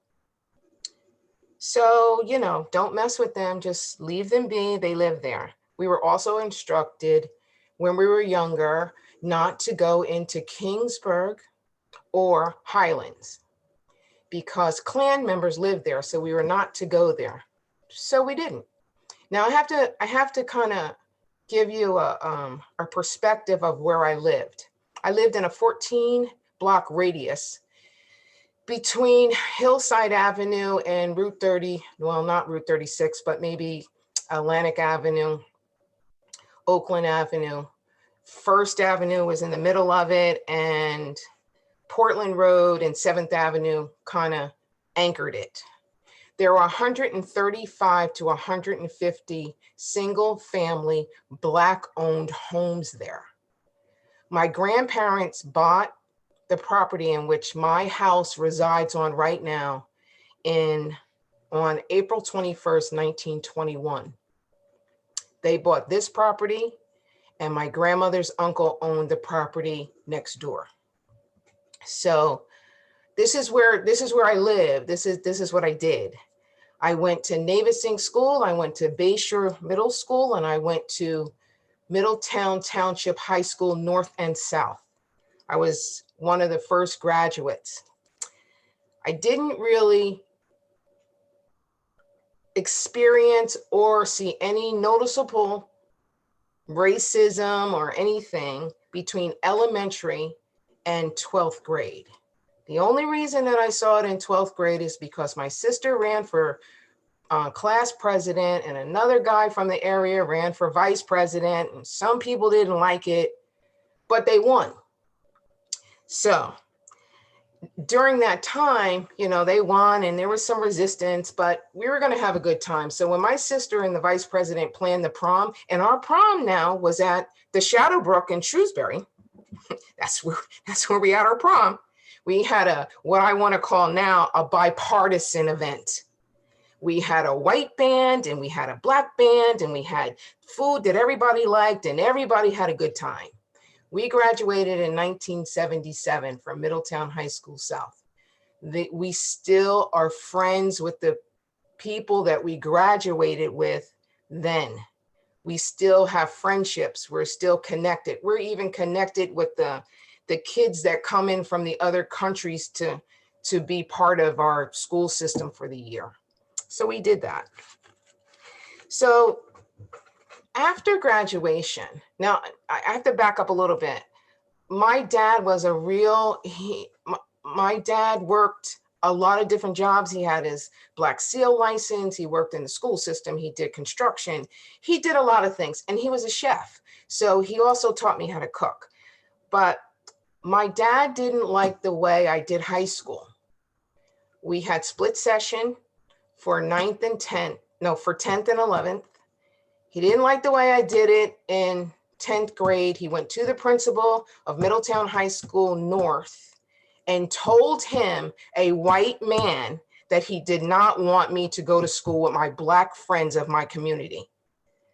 So, you know, don't mess with them, just leave them be, they live there. We were also instructed when we were younger not to go into Kingsburg or Highlands because Klan members lived there, so we were not to go there. So we didn't. Now I have to kind of give you a perspective of where I lived. I lived in a 14-block radius between Hillside Avenue and Route 30, well, not Route 36, but maybe Atlantic Avenue, Oakland Avenue. First Avenue was in the middle of it, and Portland Road and 7th Avenue kind of anchored it. There were 135 to 150 single-family Black-owned homes there. My grandparents bought the property in which my house resides on right now on April 21st, 1921. They bought this property, and my grandmother's uncle owned the property next door. So this is where I live. This is what I did. I went to Navissing School, I went to Bayshore Middle School, and I went to Middletown Township High School, North and South. I was one of the first graduates. I didn't really experience or see any noticeable racism or anything between elementary and 12th grade. The only reason that I saw it in 12th grade is because my sister ran for class president, and another guy from the area ran for vice president, and some people didn't like it, but they won. So during that time, you know, they won and there was some resistance, but we were going to have a good time. So when my sister and the vice president planned the prom, and our prom now was at the Shadowbrook in Shrewsbury, that's where we had our prom. We had what I want to call now a bipartisan event. We had a white band and we had a Black band, and we had food that everybody liked, and everybody had a good time. We graduated in 1977 from Middletown High School South. We still are friends with the people that we graduated with then. We still have friendships. We're still connected. We're even connected with the kids that come in from the other countries to be part of our school system for the year. So we did that. So after graduation, now I have to back up a little bit. My dad was my dad worked a lot of different jobs. He had his Black Seal license. He worked in the school system. He did construction. He did a lot of things, and he was a chef. So he also taught me how to cook. But My dad didn't like the way I did high school. We had split session for 9th and 10th, no, for 10th and 11th. He didn't like the way I did it in 10th grade. He went to the principal of Middletown High School North and told him, a white man, that he did not want me to go to school with my Black friends of my community.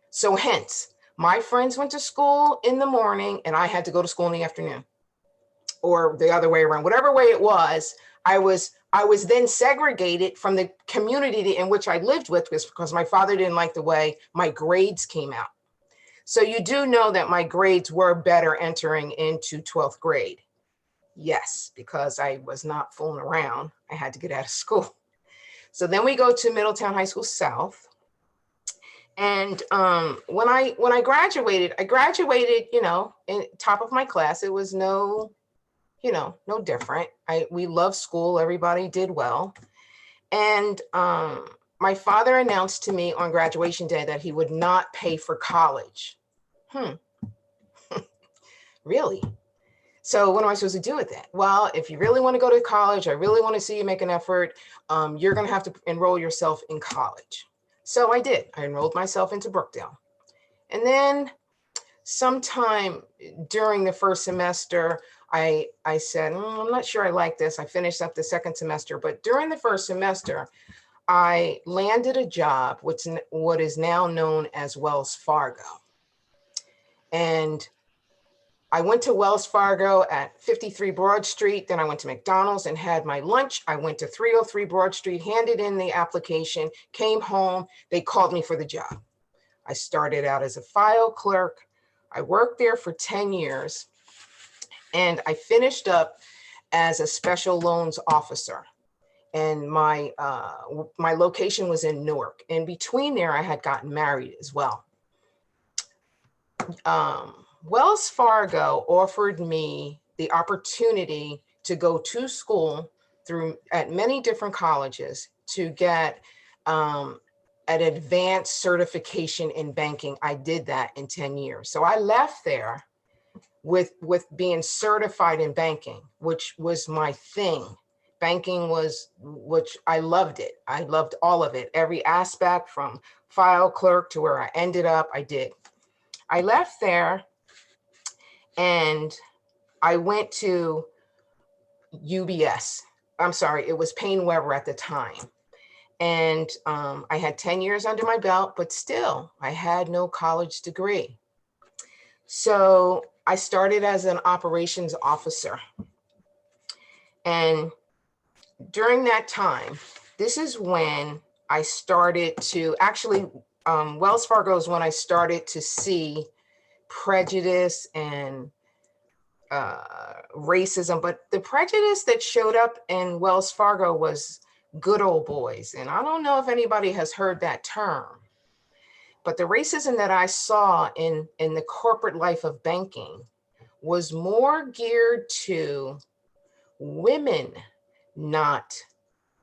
So hence, my friends went to school in the morning and I had to go to school in the afternoon, or the other way around. Whatever way it was, I was then segregated from the community in which I lived with, because my father didn't like the way my grades came out. So you do know that my grades were better entering into 12th grade. Yes, because I was not fooling around. I had to get out of school. So then we go to Middletown High School South. And when I graduated, you know, in top of my class. It was no different. We loved school. Everybody did well. And my father announced to me on graduation day that he would not pay for college. Really? So what am I supposed to do with that? Well, if you really want to go to college, I really want to see you make an effort, you're going to have to enroll yourself in college. So I did. I enrolled myself into Brookdale. And then sometime during the first semester, I said, I'm not sure I like this. I finished up the second semester, but during the first semester, I landed a job, what is now known as Wells Fargo. And I went to Wells Fargo at 53 Broad Street. Then I went to McDonald's and had my lunch. I went to 303 Broad Street, handed in the application, came home. They called me for the job. I started out as a file clerk. I worked there for 10 years. And I finished up as a special loans officer. And my location was in Newark. In between there, I had gotten married as well. Wells Fargo offered me the opportunity to go to school at many different colleges to get an advanced certification in banking. I did that in 10 years. So I left there with being certified in banking, which was my thing. Banking which I loved it. I loved all of it. Every aspect from file clerk to where I ended up, I did. I left there and I went to UBS. I'm sorry, it was Payne Weber at the time. And I had 10 years under my belt, but still I had no college degree. So I started as an operations officer. And during that time, this is when I started to Wells Fargo is when I started to see prejudice and racism, but the prejudice that showed up in Wells Fargo was good old boys. And I don't know if anybody has heard that term, but the racism that I saw in the corporate life of banking was more geared to women not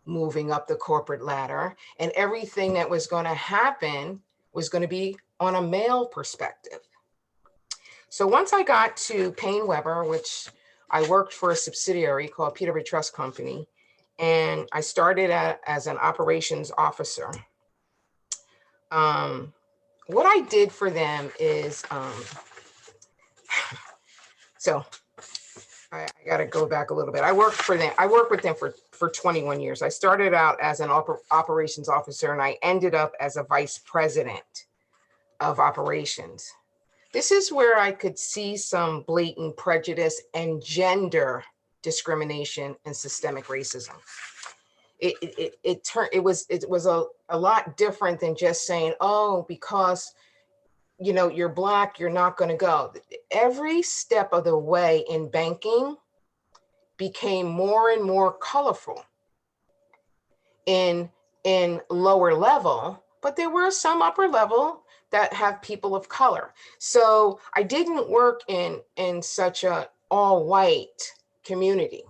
moving up the corporate ladder, and everything that was going to happen was going to be on a male perspective. So once I got to Payne Weber, which I worked for a subsidiary called Peterbilt Trust Company, and I started as an operations officer. What I did for them is, so I got to go back a little bit. I worked with them for 21 years. I started out as an operations officer and I ended up as a vice president of operations. This is where I could see some blatant prejudice and gender discrimination and systemic racism. It was a lot different than just saying, oh, because you're Black, you're not going to go. Every step of the way in banking became more and more colorful in lower level, but there were some upper level that have people of color. So I didn't work in such a all white community.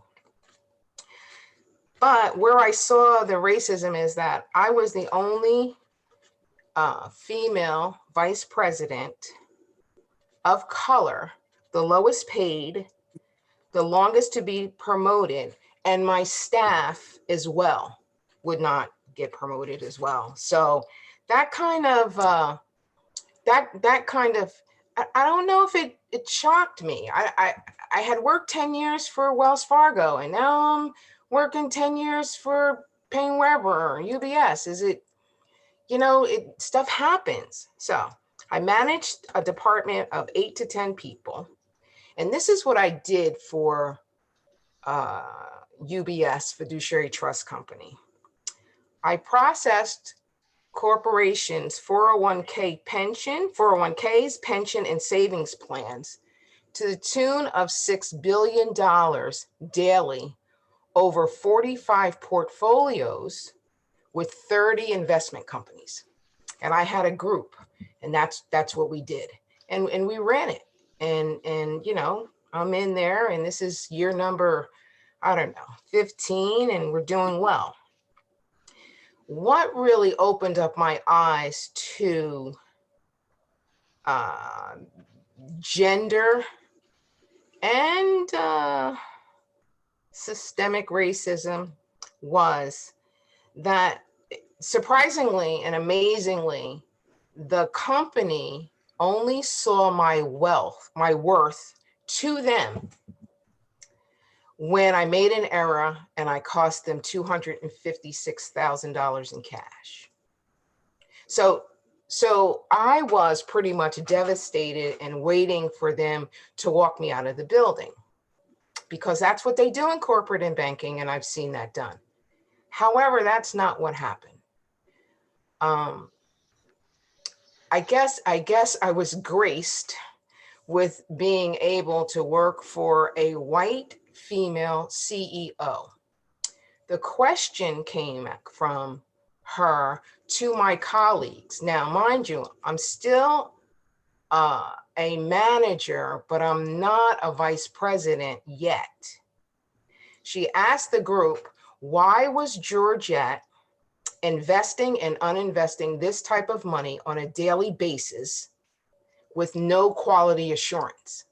But where I saw the racism is that I was the only female vice president of color, the lowest paid, the longest to be promoted, and my staff as well would not get promoted as well. So that kind of, I don't know if it shocked me. I had worked 10 years for Wells Fargo, and now I'm working 10 years for Payne Weber or UBS. Is it, stuff happens. So I managed a department of 8 to 10 people. And this is what I did for UBS Fiduciary Trust Company. I processed corporations' 401ks, pension, and savings plans to the tune of $6 billion daily over 45 portfolios with 30 investment companies. And I had a group, and that's what we did. And we ran it. And I'm in there, and this is year number, 15, and we're doing well. What really opened up my eyes to gender and systemic racism was that, surprisingly and amazingly, the company only saw my worth to them when I made an error and I cost them $256,000 in cash. So I was pretty much devastated and waiting for them to walk me out of the building, because that's what they do in corporate and banking, and I've seen that done. However, that's not what happened. I guess I was graced with being able to work for a white female CEO. The question came from her to my colleagues. Now, mind you, I'm still a manager, but I'm not a vice president yet. She asked the group, why was Georgette investing and uninvesting this type of money on a daily basis with no quality assurance?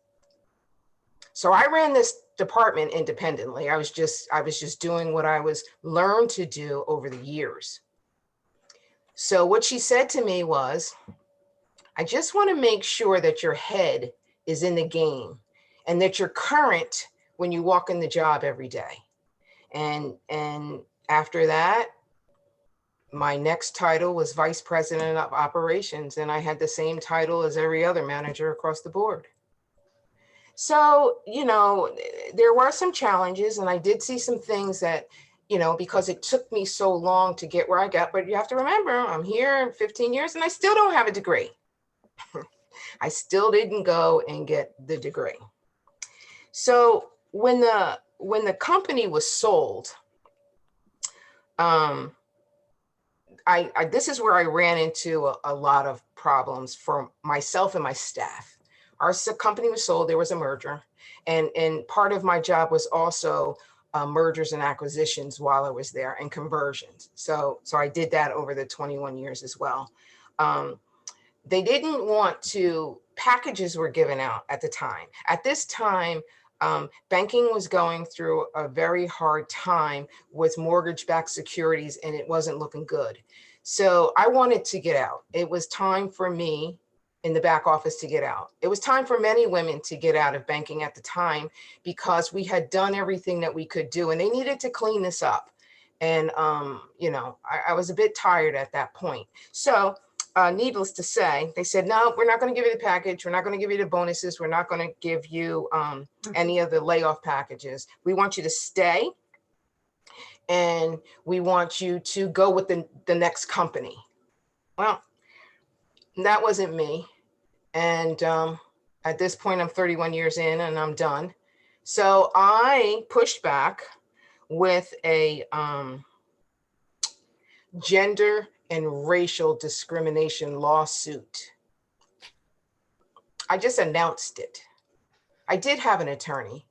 So I ran this department independently. I was just doing what I was learned to do over the years. So what she said to me was, I just want to make sure that your head is in the game and that you're current when you walk in the job every day. And after that, my next title was Vice President of Operations, and I had the same title as every other manager across the board. So, there were some challenges, and I did see some things that, because it took me so long to get where I got, but you have to remember, I'm here 15 years and I still don't have a degree. I still didn't go and get the degree. So when the company was sold, this is where I ran into a lot of problems for myself and my staff. Our company was sold, there was a merger, and part of my job was also mergers and acquisitions while I was there, and conversions. So I did that over the 21 years as well. They didn't want to, packages were given out at the time. At this time, banking was going through a very hard time with mortgage-backed securities, and it wasn't looking good. So I wanted to get out. It was time for me in the back office to get out. It was time for many women to get out of banking at the time, because we had done everything that we could do, and they needed to clean this up. And, I was a bit tired at that point. So needless to say, they said, no, we're not going to give you the package. We're not going to give you the bonuses. We're not going to give you any of the layoff packages. We want you to stay, and we want you to go with the next company. Well, that wasn't me. And at this point, I'm 31 years in and I'm done. So I pushed back with a gender and racial discrimination lawsuit. I just announced it. I did have an attorney,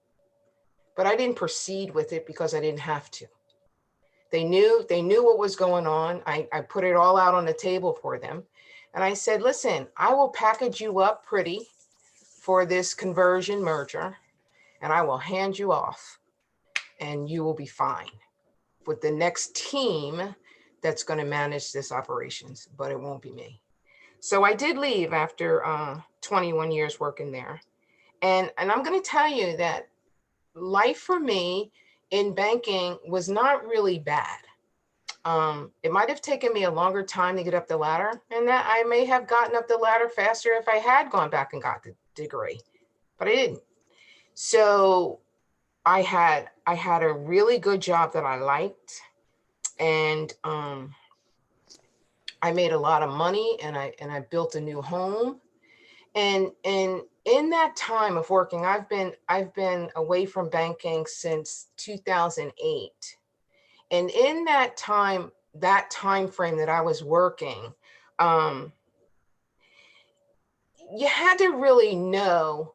but I didn't proceed with it because I didn't have to. They knew what was going on. I put it all out on the table for them. And I said, listen, I will package you up pretty for this conversion merger. and I will hand you off and you will be fine with the next team that's going to manage this operations, but it won't be me. So I did leave after 21 years working there. And I'm going to tell you that life for me in banking was not really bad. It might have taken me a longer time to get up the ladder, and that I may have gotten up the ladder faster if I had gone back and got the degree, but I didn't. So I had a really good job that I liked, and I made a lot of money, and I built a new home, and in that time of working, I've been away from banking since 2008. And in that time frame that I was working, you had to really know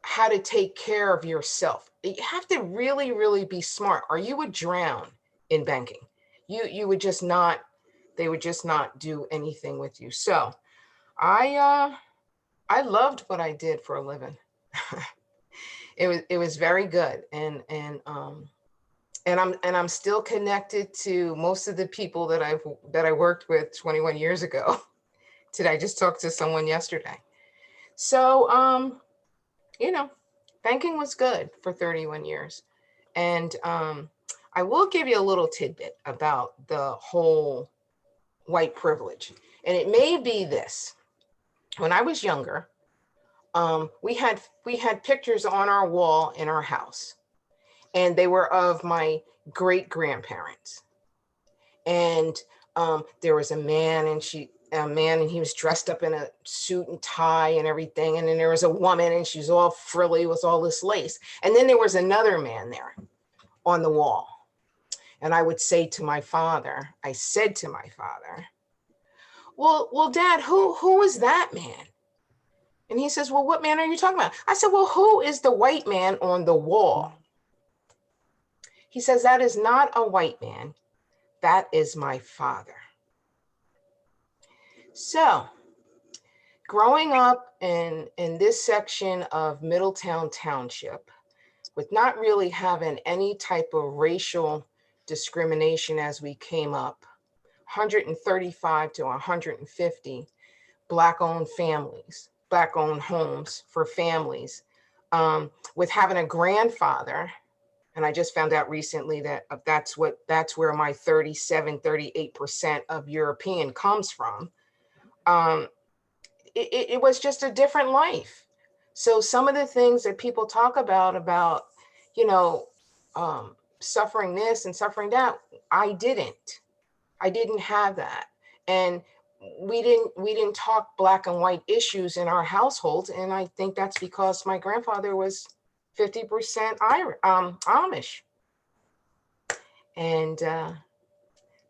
how to take care of yourself. You have to really, really be smart, or you would drown in banking. You would just not, they would just not do anything with you. So I loved what I did for a living. It was very good. And I'm still connected to most of the people that I worked with 21 years ago. Today, I just talked to someone yesterday. So, banking was good for 31 years. And I will give you a little tidbit about the whole white privilege. And it may be this. When I was younger, we had pictures on our wall in our house, and they were of my great grandparents. And there was a man, and he was dressed up in a suit and tie and everything. And then there was a woman, and she's all frilly with all this lace. And then there was another man there on the wall. And I said to my father, well, Dad, who is that man? And he says, well, what man are you talking about? I said, well, who is the white man on the wall? He says, that is not a white man. That is my father. So growing up in this section of Middletown Township, with not really having any type of racial discrimination as we came up, 135 to 150 Black-owned families, Black-owned homes for families, with having a grandfather. And I just found out recently that that's where my 38% of European comes from. It was just a different life. So some of the things that people talk about, suffering this and suffering that, I didn't have that. And we didn't talk Black and white issues in our household. And I think that's because my grandfather was 50% Amish. And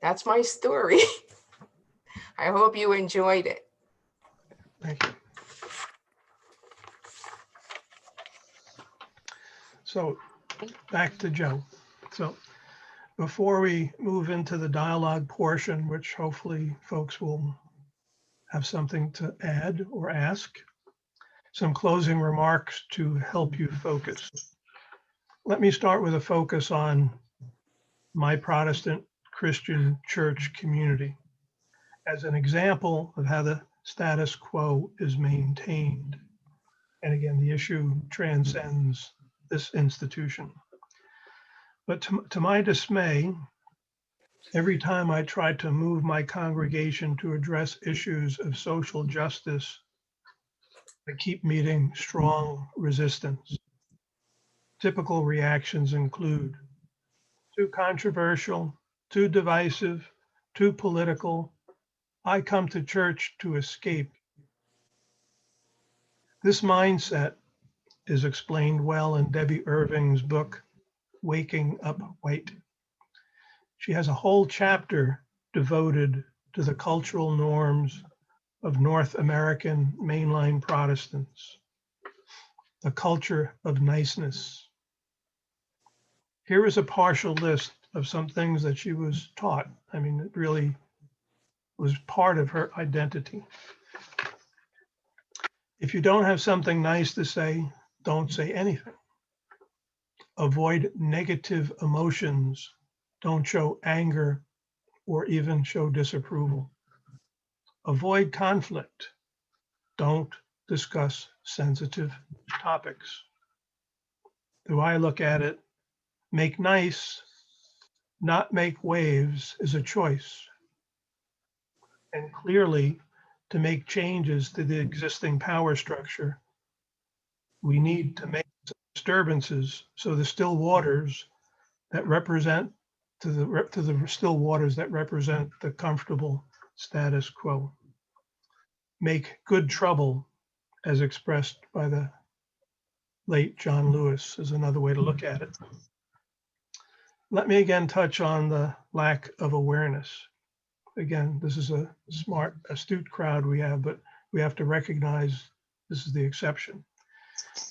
that's my story. I hope you enjoyed it. Thank you. So back to Joe. So before we move into the dialogue portion, which hopefully folks will have something to add or ask, some closing remarks to help you focus. Let me start with a focus on my Protestant Christian church community as an example of how the status quo is maintained. And again, the issue transcends this institution. But to my dismay, every time I tried to move my congregation to address issues of social justice, I keep meeting strong resistance. Typical reactions include too controversial, too divisive, too political. I come to church to escape. This mindset is explained well in Debbie Irving's book, Waking Up White. She has a whole chapter devoted to the cultural norms of North American mainline Protestants, the culture of niceness. Here is a partial list of some things that she was taught. I mean, it really was part of her identity. If you don't have something nice to say, don't say anything. Avoid negative emotions. Don't show anger or even show disapproval. Avoid conflict. Don't discuss sensitive topics. The way I look at it, make nice, not make waves is a choice. And clearly, to make changes to the existing power structure, we need to make disturbances so the still waters that represent to the still waters that represent the comfortable status quo. Make good trouble, as expressed by the late John Lewis, is another way to look at it. Let me again touch on the lack of awareness. Again, this is a smart, astute crowd we have, but we have to recognize this is the exception.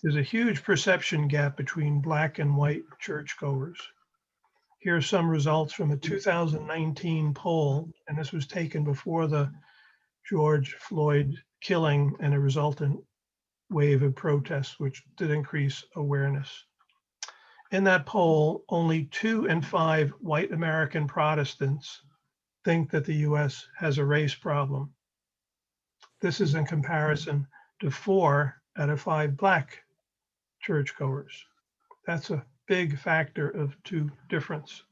There's a huge perception gap between Black and white churchgoers. Here are some results from a 2019 poll, and this was taken before the George Floyd killing and a resultant wave of protests, which did increase awareness. In that poll, only 2 in 5 white American Protestants think that the US has a race problem. This is in comparison to 4 out of 5 Black churchgoers. That's a big factor of 2 difference.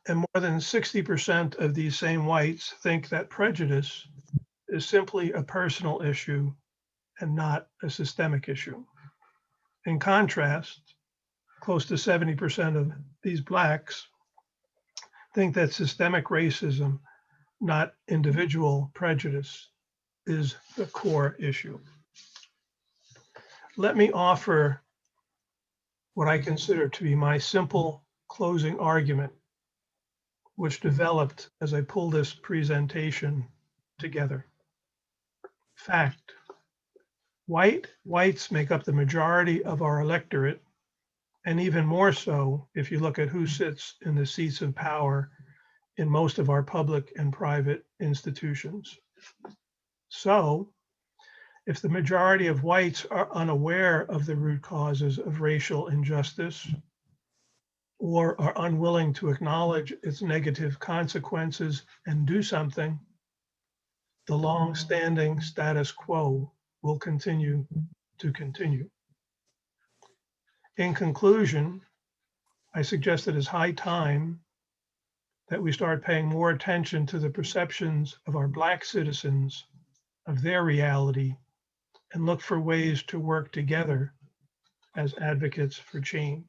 And more than 60% of these same whites think that prejudice is simply a personal issue and not a systemic issue. In contrast, close to 70% of these Blacks think that systemic racism, not individual prejudice, is the core issue. Let me offer what I consider to be my simple closing argument, which developed as I pulled this presentation together. Fact: whites make up the majority of our electorate, and even more so if you look at who sits in the seats of power in most of our public and private institutions. So, if the majority of whites are unaware of the root causes of racial injustice or are unwilling to acknowledge its negative consequences and do something, the long-standing status quo will continue to continue. In conclusion, I suggest it is high time that we start paying more attention to the perceptions of our Black citizens, of their reality, and look for ways to work together as advocates for change.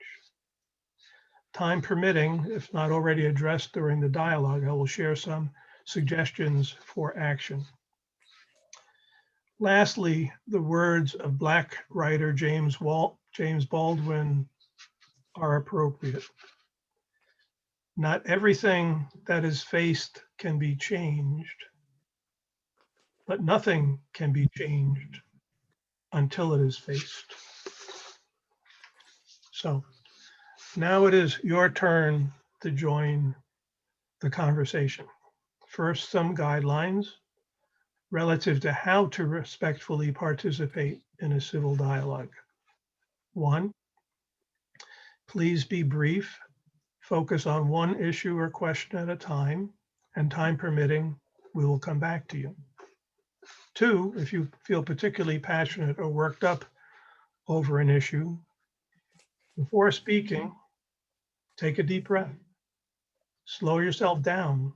Time permitting, if not already addressed during the dialogue, I will share some suggestions for action. Lastly, the words of Black writer James Baldwin are appropriate. Not everything that is faced can be changed, but nothing can be changed until it is faced. So now it is your turn to join the conversation. First, some guidelines relative to how to respectfully participate in a civil dialogue. 1, please be brief, focus on one issue or question at a time, and time permitting, we will come back to you. 2, if you feel particularly passionate or worked up over an issue, before speaking, take a deep breath, slow yourself down,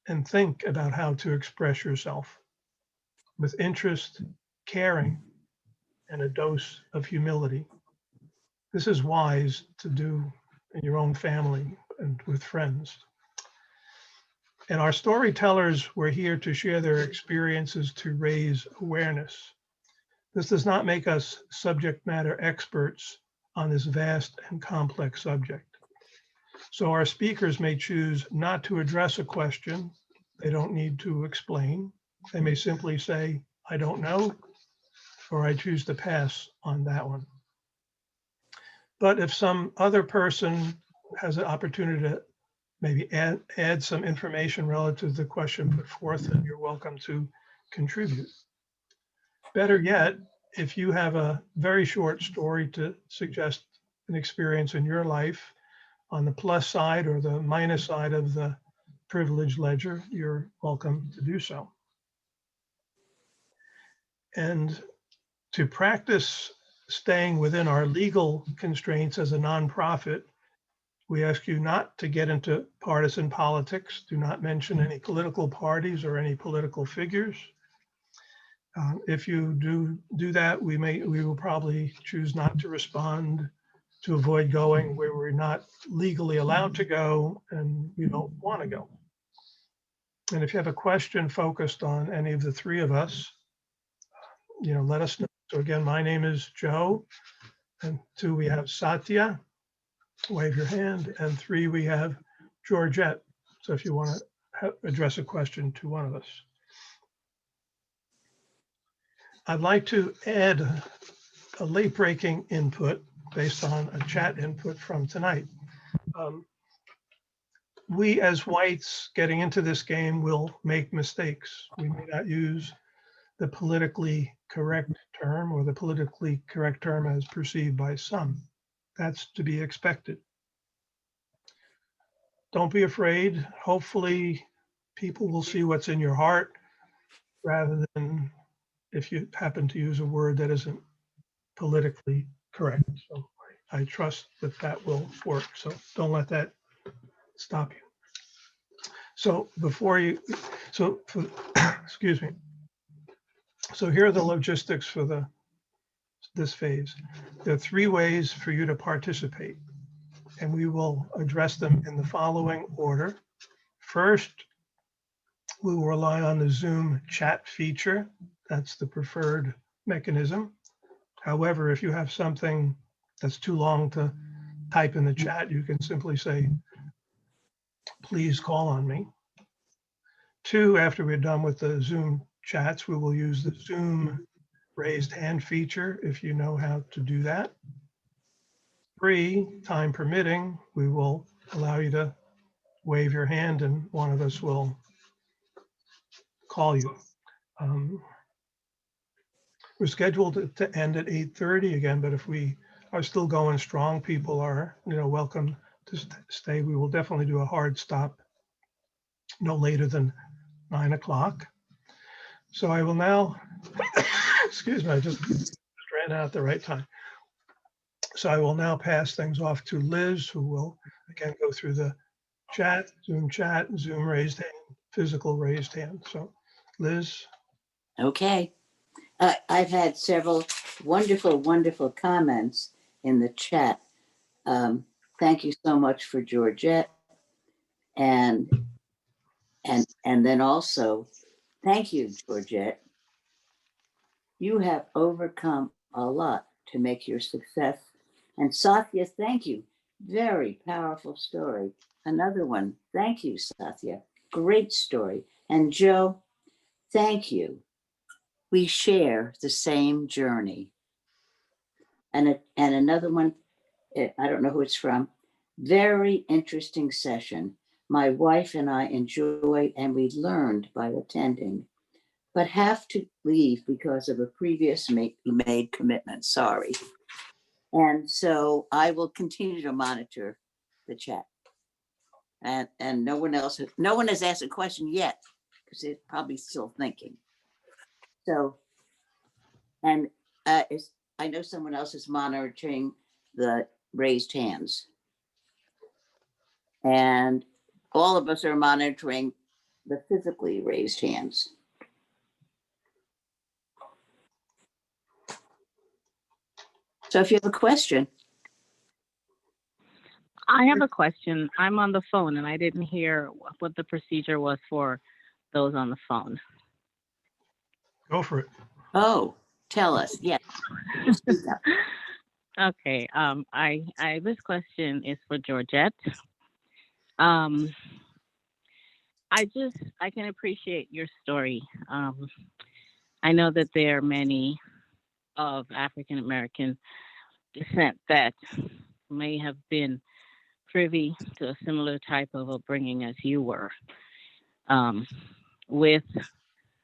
and think about how to express yourself with interest, caring, and a dose of humility. This is wise to do in your own family and with friends. And our storytellers were here to share their experiences to raise awareness. This does not make us subject matter experts on this vast and complex subject. So our speakers may choose not to address a question. They don't need to explain. They may simply say, I don't know, or I choose to pass on that one. But if some other person has an opportunity to maybe add some information relative to the question put forth, then you're welcome to contribute. Better yet, if you have a very short story to suggest an experience in your life on the plus side or the minus side of the privilege ledger, you're welcome to do so. And to practice staying within our legal constraints as a nonprofit, we ask you not to get into partisan politics. Do not mention any political parties or any political figures. If you do that, we will probably choose not to respond, to avoid going where we're not legally allowed to go and we don't want to go. And if you have a question focused on any of the three of us, let us know. So again, my name is Joe, and 2, we have Sathya, wave your hand, and 3, we have Georgette. So if you want to address a question to one of us. I'd like to add a late-breaking input based on a chat input from tonight. We as whites getting into this game will make mistakes. We may not use the politically correct term or the politically correct term as perceived by some. That's to be expected. Don't be afraid. Hopefully people will see what's in your heart rather than if you happen to use a word that isn't politically correct. So I trust that will work. So don't let that stop you. So excuse me. So here are the logistics for this phase. There are 3 ways for you to participate, and we will address them in the following order. First, we will rely on the Zoom chat feature. That's the preferred mechanism. However, if you have something that's too long to type in the chat, you can simply say, please call on me. 2, after we're done with the Zoom chats, we will use the Zoom raised hand feature if you know how to do that. 3, time permitting, we will allow you to wave your hand and one of us will call you. We're scheduled to end at 8:30 again, but if we are still going strong, people are welcome to stay. We will definitely do a hard stop no later than 9 o'clock. So I will now, excuse me, I just ran out at the right time. So I will now pass things off to Liz, who will again go through the chat, Zoom raised hand, physical raised hand. So Liz. Okay. I've had several wonderful comments in the chat. Thank you so much for Georgette. And then also, thank you, Georgette. You have overcome a lot to make your success. And Sathya, thank you. Very powerful story. Another one. Thank you, Sathya. Great story. And Joe, thank you. We share the same journey. And another one, I don't know who it's from. Very interesting session. My wife and I enjoyed and we learned by attending, but have to leave because of a previous made commitment. Sorry. And so I will continue to monitor the chat. And no one has asked a question yet because they're probably still thinking. So, and I know someone else is monitoring the raised hands. And all of us are monitoring the physically raised hands. So if you have a question. I have a question. I'm on the phone and I didn't hear what the procedure was for those on the phone. Go for it. Oh, tell us. Yes. Okay. This question is for Georgette. I can appreciate your story. I know that there are many of African American descent that may have been privy to a similar type of upbringing as you were, with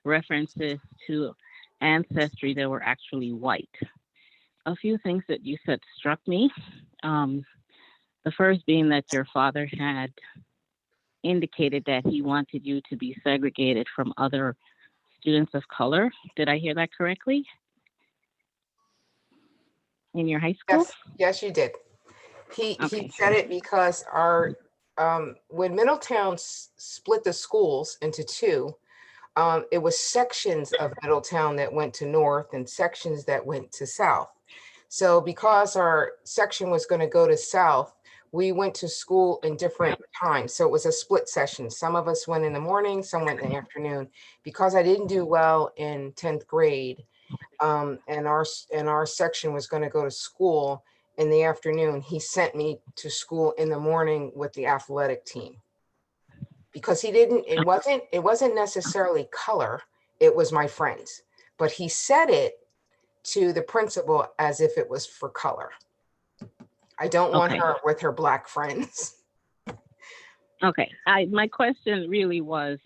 references to ancestry that were actually white. A few things that you said struck me. The first being that your father had indicated that he wanted you to be segregated from other students of color. Did I hear that correctly? In your high school? Yes, you did. He Okay. said it because our when Middletown split the schools into two, it was sections of Middletown that went to north and sections that went to south. So because our section was going to go to south, we went to school in different times. So it was a split session. Some of us went in the morning, some went in the afternoon. Because I didn't do well in 10th grade, and our section was going to go to school in the afternoon, he sent me to school in the morning with the athletic team. Because it wasn't necessarily color, it was my friends. But he said it to the principal as if it was for color. I don't want Okay. her with her Black friends. Okay. My question really was,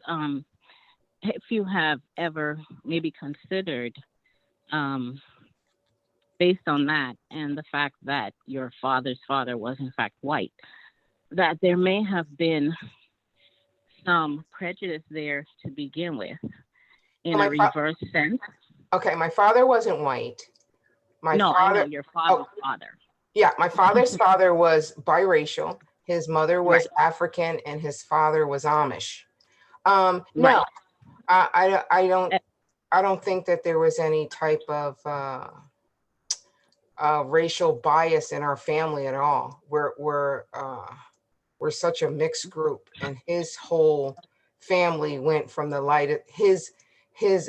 if you have ever maybe considered, based on that and the fact that your father's father was in fact white, that there may have been some prejudice there to begin with, in a reverse sense. Okay, my father wasn't white. I know your father's father. Yeah, my father's father was biracial. His mother was Right. African and his father was Amish. Right. No, I don't think that there was any type of racial bias in our family at all. We're such a mixed group, and his whole family went from the light. His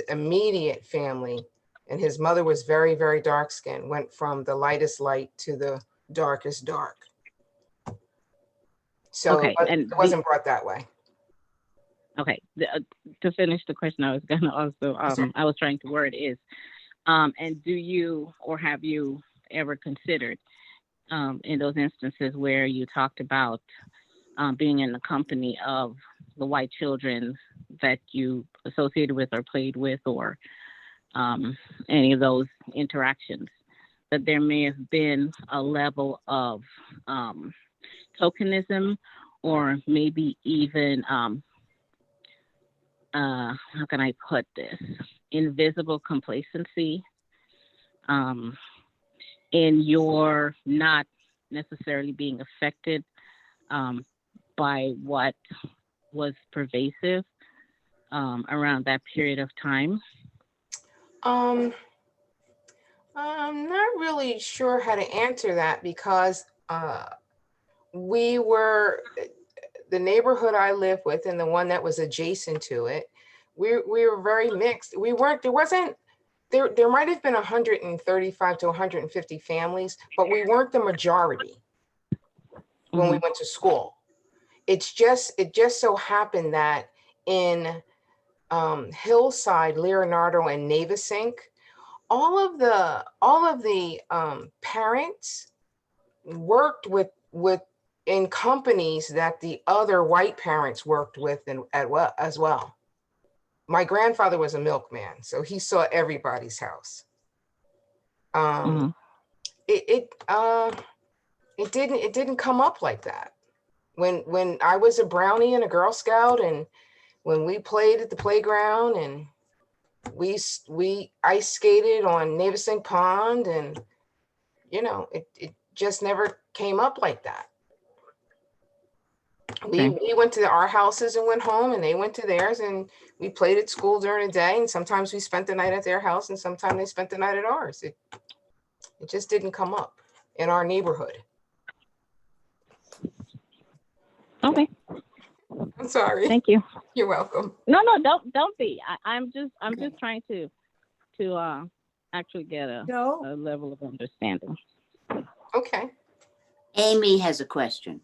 immediate family, and his mother was very, very dark skinned, went from the lightest light to the darkest dark. So Okay, it wasn't brought that way. Okay, to finish the question I was gonna also, I was trying to word is, and do you or have you ever considered in those instances where you talked about being in the company of the white children that you associated with or played with, or any of those interactions, that there may have been a level of tokenism, or maybe even, how can I put this, invisible complacency in your not necessarily being affected by what was pervasive around that period of time? I'm not really sure how to answer that, because we were, the neighborhood I lived with and the one that was adjacent to it, we were very mixed. There might have been 135 to 150 families, but we weren't the majority when we went to school. It just so happened that in Hillside, Leonardo, and Navesink, all of the parents worked with in companies that the other white parents worked with as well. My grandfather was a milkman, so he saw everybody's house. It didn't come up like that. When I was a brownie and a Girl Scout, and when we played at the playground, and we ice skated on Navesink Pond, and it just never came up like that. Okay. We went to our houses and went home, and they went to theirs, and we played at school during the day, and sometimes we spent the night at their house, and sometimes they spent the night at ours. It just didn't come up in our neighborhood. Okay. I'm sorry. Thank you. You're welcome. No, don't be. I'm just trying to actually get a level of understanding. Okay. Amy has a question.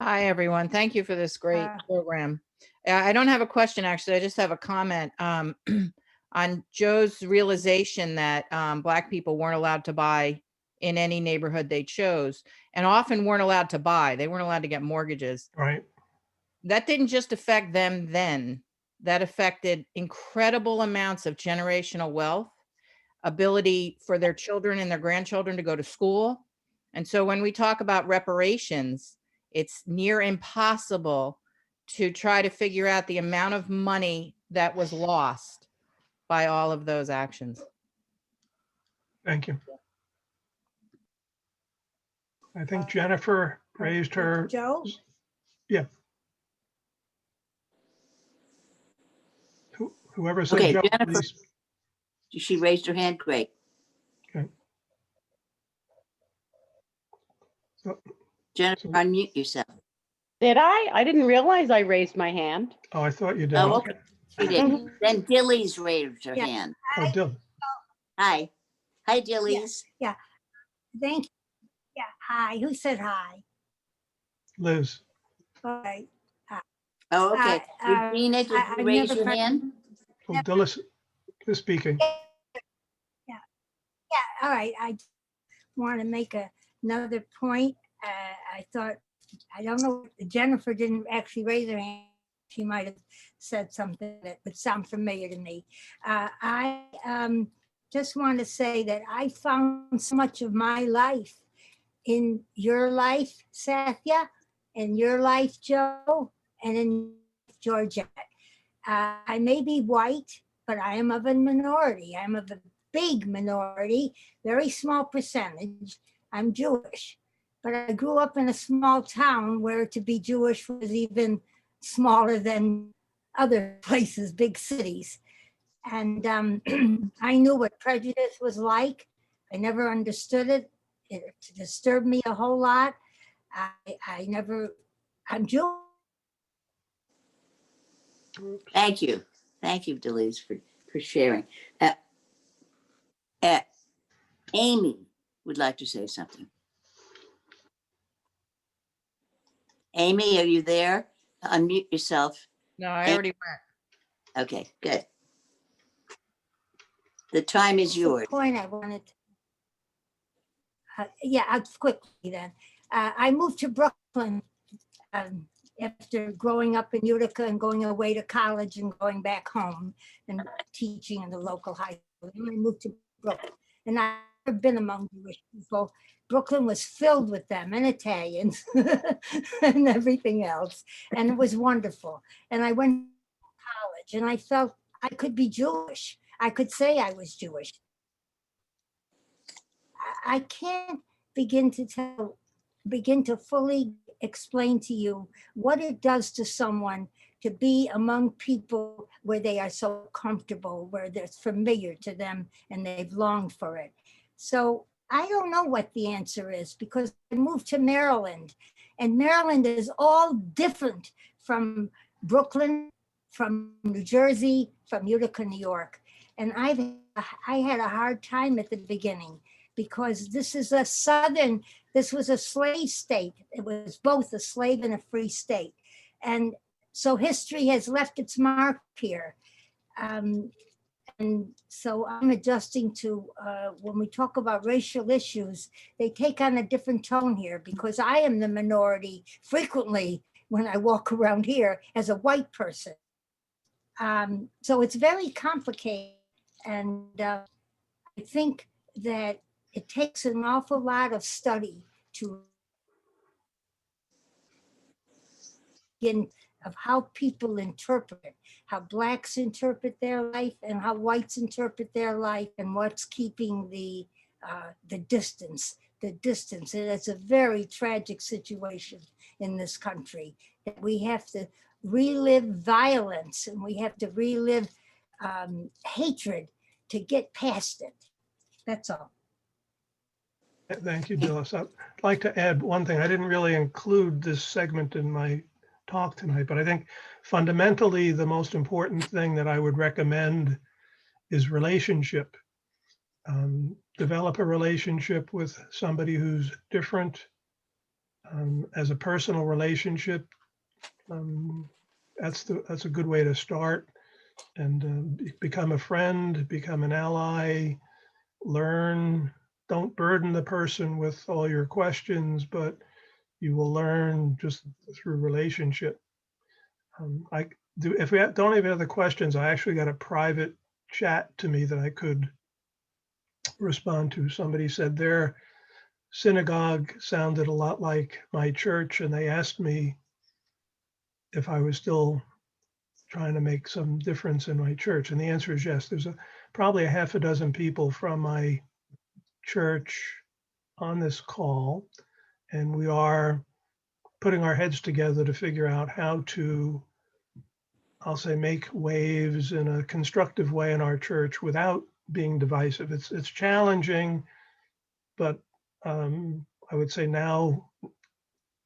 Hi, everyone. Thank you for this great program. I don't have a question, actually. I just have a comment on Joe's realization that Black people weren't allowed to buy in any neighborhood they chose, and often weren't allowed to buy. They weren't allowed to get mortgages. Right. That didn't just affect them then. that affected incredible amounts of generational wealth, ability for their children and their grandchildren to go to school. And so when we talk about reparations, it's near impossible to try to figure out the amount of money that was lost by all of those actions. Thank you. I think Jennifer raised her. Joe? Yeah. Whoever said Okay, Joe, Jennifer. please. She raised her hand. Great. Okay. So, Jennifer, unmute yourself. Did I? I didn't realize I raised my hand. oh, I thought you did. Oh, okay. She did. Then Dilly's raised her Yeah. hand. Oh, Dylan. Hi. Hi, Dilly's. Thank you. Yeah, hi. Who said hi? Liz. All right. Oh, okay. Regina, did I you raise never your heard- hand? Oh, Dillis is speaking. Yeah, all right. I want to make another point. I thought, I don't know, Jennifer didn't actually raise her hand. She might have said something that would sound familiar to me. I just want to say that I found so much of my life in your life, Sathya, in your life, Joe, and in Georgette. I may be white, but I am of a minority. I'm of a big minority, very small percentage. I'm Jewish, but I grew up in a small town where to be Jewish was even smaller than other places, big cities. And I knew what prejudice was like. I never understood it. It disturbed me a whole lot. I'm Jewish. Thank you. Thank you, Dilly's, for sharing. Amy would like to say something. Amy, are you there? Unmute yourself. No, I already went. Okay, good. The time is yours. The point I wanted. I'll quickly then. I moved to Brooklyn after growing up in Utica and going away to college and going back home and teaching in the local high school. And I moved to Brooklyn, and I've never been among Jewish people. Brooklyn was filled with them and Italians and everything else, and it was wonderful. And I went to college, and I felt I could be Jewish. I could say I was Jewish. I can't begin to fully explain to you what it does to someone to be among people where they are so comfortable, where it's familiar to them and they've longed for it. So I don't know what the answer is, because I moved to Maryland, and Maryland is all different from Brooklyn, from New Jersey, from Utica, New York. And I had a hard time at the beginning, because this was a slave state. It was both a slave and a free state. And so history has left its mark here. And so I'm adjusting to, when we talk about racial issues, they take on a different tone here, because I am the minority frequently when I walk around here as a white person. So it's very complicated. And I think that it takes an awful lot of study to begin of how people interpret, how Blacks interpret their life and how whites interpret their life, and what's keeping the distance. And it's a very tragic situation in this country, that we have to relive violence, and we have to relive hatred to get past it. That's all. Thank you, Dillis. I'd like to add one thing. I didn't really include this segment in my talk tonight, but I think fundamentally the most important thing that I would recommend is relationship. Develop a relationship with somebody who's different, as a personal relationship. That's a good way to start, and become a friend, become an ally, learn. Don't burden the person with all your questions, but you will learn just through relationship. if we don't have any other questions, I actually got a private chat to me that I could respond to. Somebody said their synagogue sounded a lot like my church, and they asked me if I was still trying to make some difference in my church. And the answer is yes. There's probably a half a dozen people from my church on this call, and we are putting our heads together to figure out how to, I'll say, make waves in a constructive way in our church without being divisive. It's challenging, but I would say now,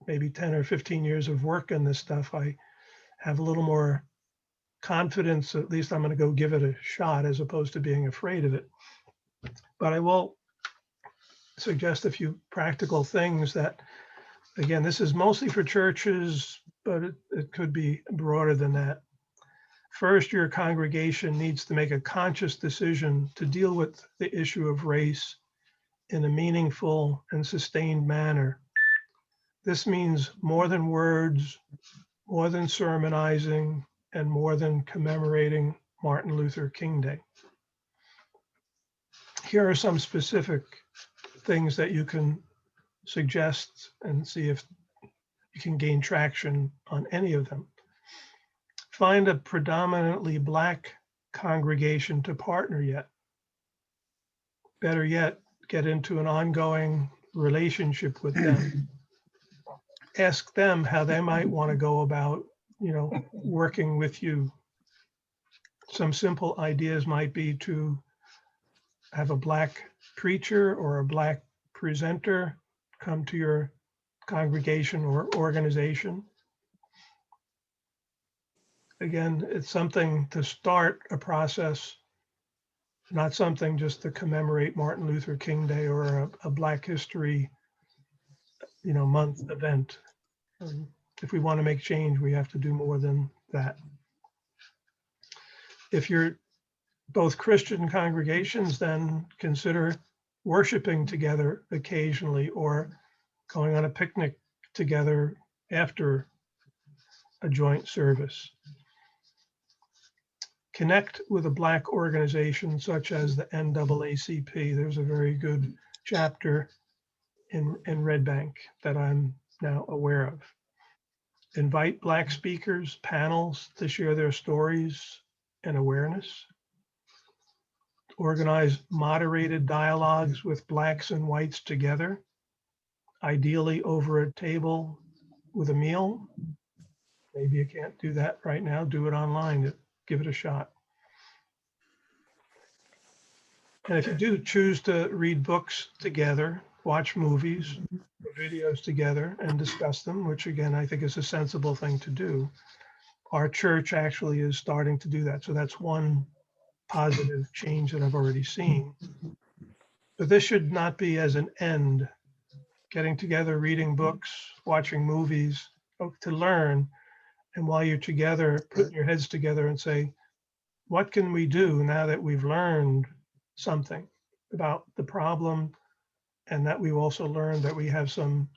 maybe 10 or 15 years of work on this stuff, I have a little more confidence. At least I'm going to go give it a shot as opposed to being afraid of it. But I will suggest a few practical things that, again, this is mostly for churches, but it could be broader than that. First, your congregation needs to make a conscious decision to deal with the issue of race in a meaningful and sustained manner. This means more than words, more than sermonizing, and more than commemorating Martin Luther King Day. Here are some specific things that you can suggest and see if you can gain traction on any of them. Find a predominantly Black congregation to partner yet. Better yet, get into an ongoing relationship with them. Ask them how they might want to go about, working with you. Some simple ideas might be to have a Black preacher or a Black presenter come to your congregation or organization. Again, it's something to start a process, not something just to commemorate Martin Luther King Day or a Black History, month event. If we want to make change, we have to do more than that. If you're both Christian congregations, then consider worshiping together occasionally or going on a picnic together after a joint service. Connect with a Black organization such as the NAACP. There's a very good chapter in Red Bank that I'm now aware of. Invite Black speakers, panels to share their stories and awareness. Organize moderated dialogues with Blacks and whites together, ideally over a table with a meal. Maybe you can't do that right now, do it online, give it a shot. And if you do choose to read books together, watch movies, videos together and discuss them, which again, I think is a sensible thing to do. Our church actually is starting to do that. So that's one positive change that I've already seen. But this should not be as an end. Getting together, reading books, watching movies to learn. And while you're together, putting your heads together and say, what can we do now that we've learned something about the problem, and that we've also learned that we have some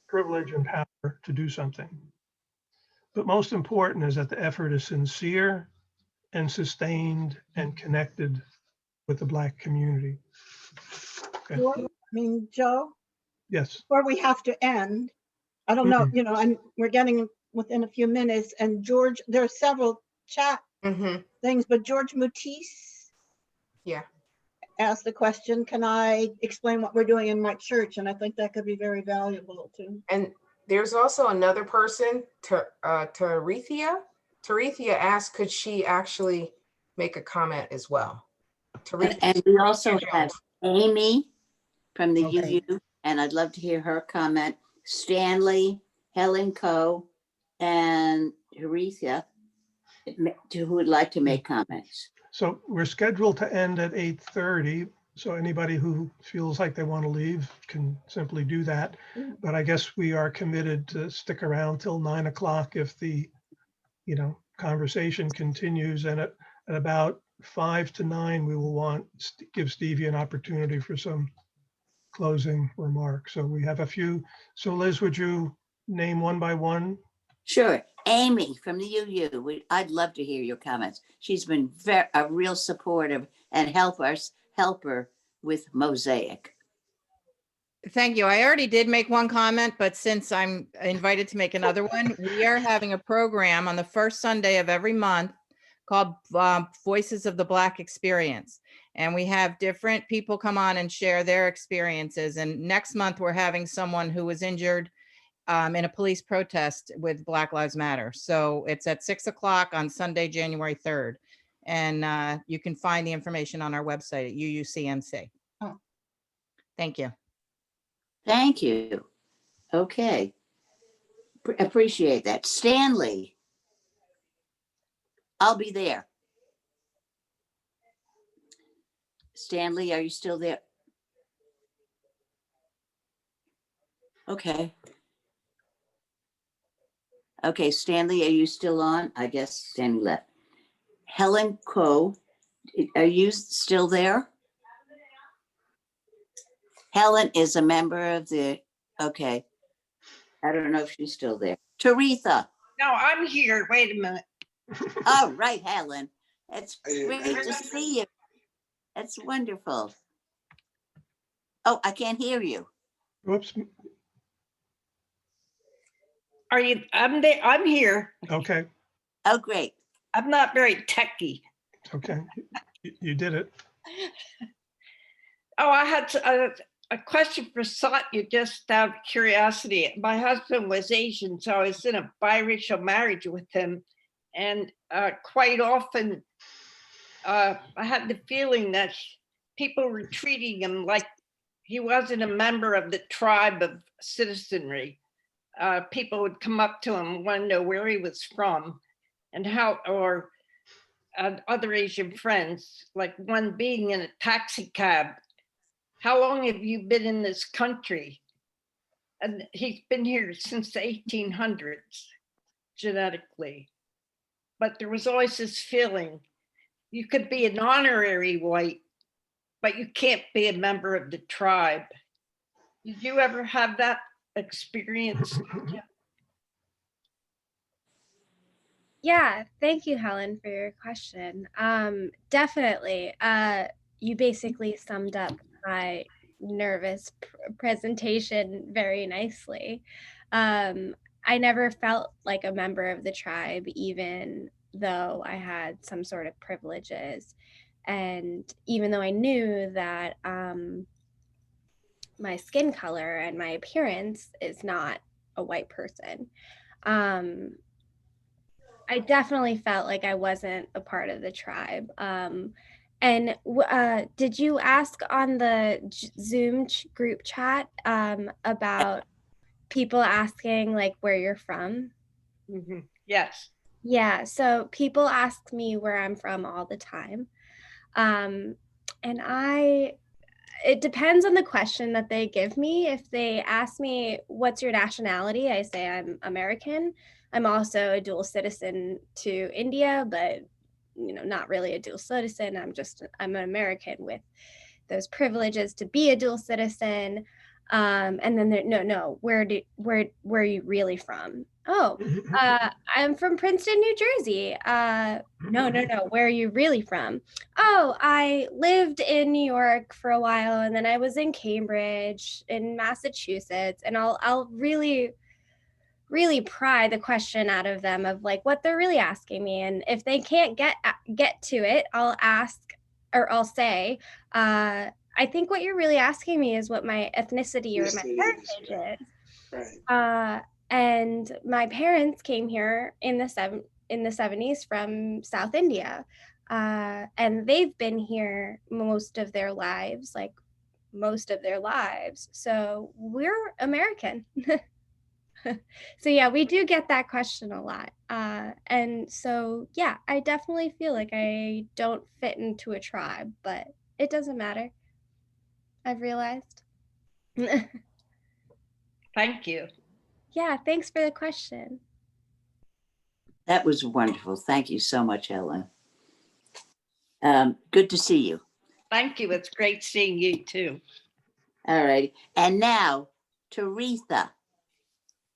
privilege and power to do something. But most important is that the effort is sincere and sustained and connected with the Black community. Okay. Joe, Yes. before we have to end, I don't know, we're getting within a few minutes, and George, there are several chat things, but George Matisse asked the question, can I explain what we're doing in my church? And I think that could be very valuable too. And there's also another person, Tarithia. Tarithia asked, could she actually make a comment as well? And we also have Amy from the Okay. UU, and I'd love to hear her comment. Stanley, Helen Coe, and Teresa, who would like to make comments. So we're scheduled to end at 8:30. So anybody who feels like they want to leave can simply do that. But I guess we are committed to stick around till 9 o'clock if the, conversation continues. And at about 5 to 9, we will give Stevie an opportunity for some closing remarks. So we have a few. So Liz, would you name one by one? Sure. Amy from the UU, I'd love to hear your comments. She's been a real supportive and helper with Mosaic. Thank you. I already did make one comment, but since I'm invited to make another one, we are having a program on the first Sunday of every month called Voices of the Black Experience. And we have different people come on and share their experiences. And next month, we're having someone who was injured in a police protest with Black Lives Matter. So it's at 6 o'clock on Sunday, January 3rd. And you can find the information on our website at UUCMC. Oh. Thank you. Thank you. Okay. Appreciate that. Stanley, I'll be there. Stanley, are you still there? Okay. Okay, Stanley, are you still on? I guess Stanley left. Helen Coe, are you still there? Helen is a member of the, okay. I don't know if she's still there. Teresa. No, I'm here. Wait a minute. All right, Helen. It's great to see you. That's wonderful. Oh, I can't hear you. Whoops. Are you? I'm there. I'm here. Okay. Oh, great. I'm not very techy. Okay. You did it. Oh, I had a question for Sathya, just out of curiosity. My husband was Asian, so I was in a biracial marriage with him. And quite often, I had the feeling that people were treating him like he wasn't a member of the tribe of citizenry. People would come up to him, want to know where he was from and how, or other Asian friends, like one being in a taxi cab. How long have you been in this country? And he's been here since the 1800s, genetically. But there was always this feeling, you could be an honorary white, but you can't be a member of the tribe. Did you ever have that experience? Yeah, thank you, Helen, for your question. Definitely. You basically summed up my nervous presentation very nicely. I never felt like a member of the tribe, even though I had some sort of privileges. And even though I knew that my skin color and my appearance is not a white person, I definitely felt like I wasn't a part of the tribe. And did you ask on the Zoom group chat about people asking like where you're from? Mm-hmm. Yes. Yeah, so people ask me where I'm from all the time. And it depends on the question that they give me. If they ask me, what's your nationality? I say I'm American. I'm also a dual citizen to India, but not really a dual citizen. I'm an American with those privileges to be a dual citizen. And then no, where are you really from? Oh, I'm from Princeton, New Jersey. No, where are you really from? Oh, I lived in New York for a while, and then I was in Cambridge in Massachusetts. And I'll really pry the question out of them of like what they're really asking me. And if they can't get to it, I'll ask, or I'll say, I think what you're really asking me is what my ethnicity or my heritage is. Right. And my parents came here in the 70s from South India. And they've been here most of their lives. So we're American. So yeah, we do get that question a lot. And so, yeah, I definitely feel like I don't fit into a tribe, but it doesn't matter. I've realized. Thank you. Yeah, thanks for the question. That was wonderful. Thank you so much, Helen. Good to see you. Thank you. It's great seeing you too. All right. And now, Teresa.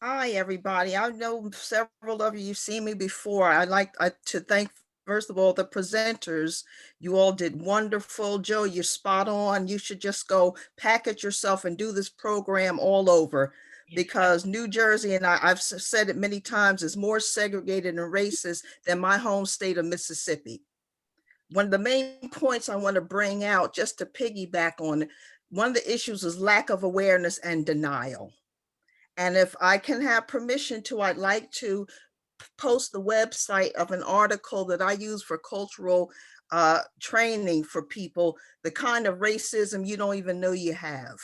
Hi, everybody. I know several of you, you've seen me before. I'd like to thank, first of all, the presenters. You all did wonderful. Joe, you're spot on. You should just go pack it yourself and do this program all over, because New Jersey, and I've said it many times, is more segregated and racist than my home state of Mississippi. One of the main points I want to bring out, just to piggyback on it, one of the issues is lack of awareness and denial. And if I can have permission to, I'd like to post the website of an article that I use for cultural training for people, the kind of racism you don't even know you have.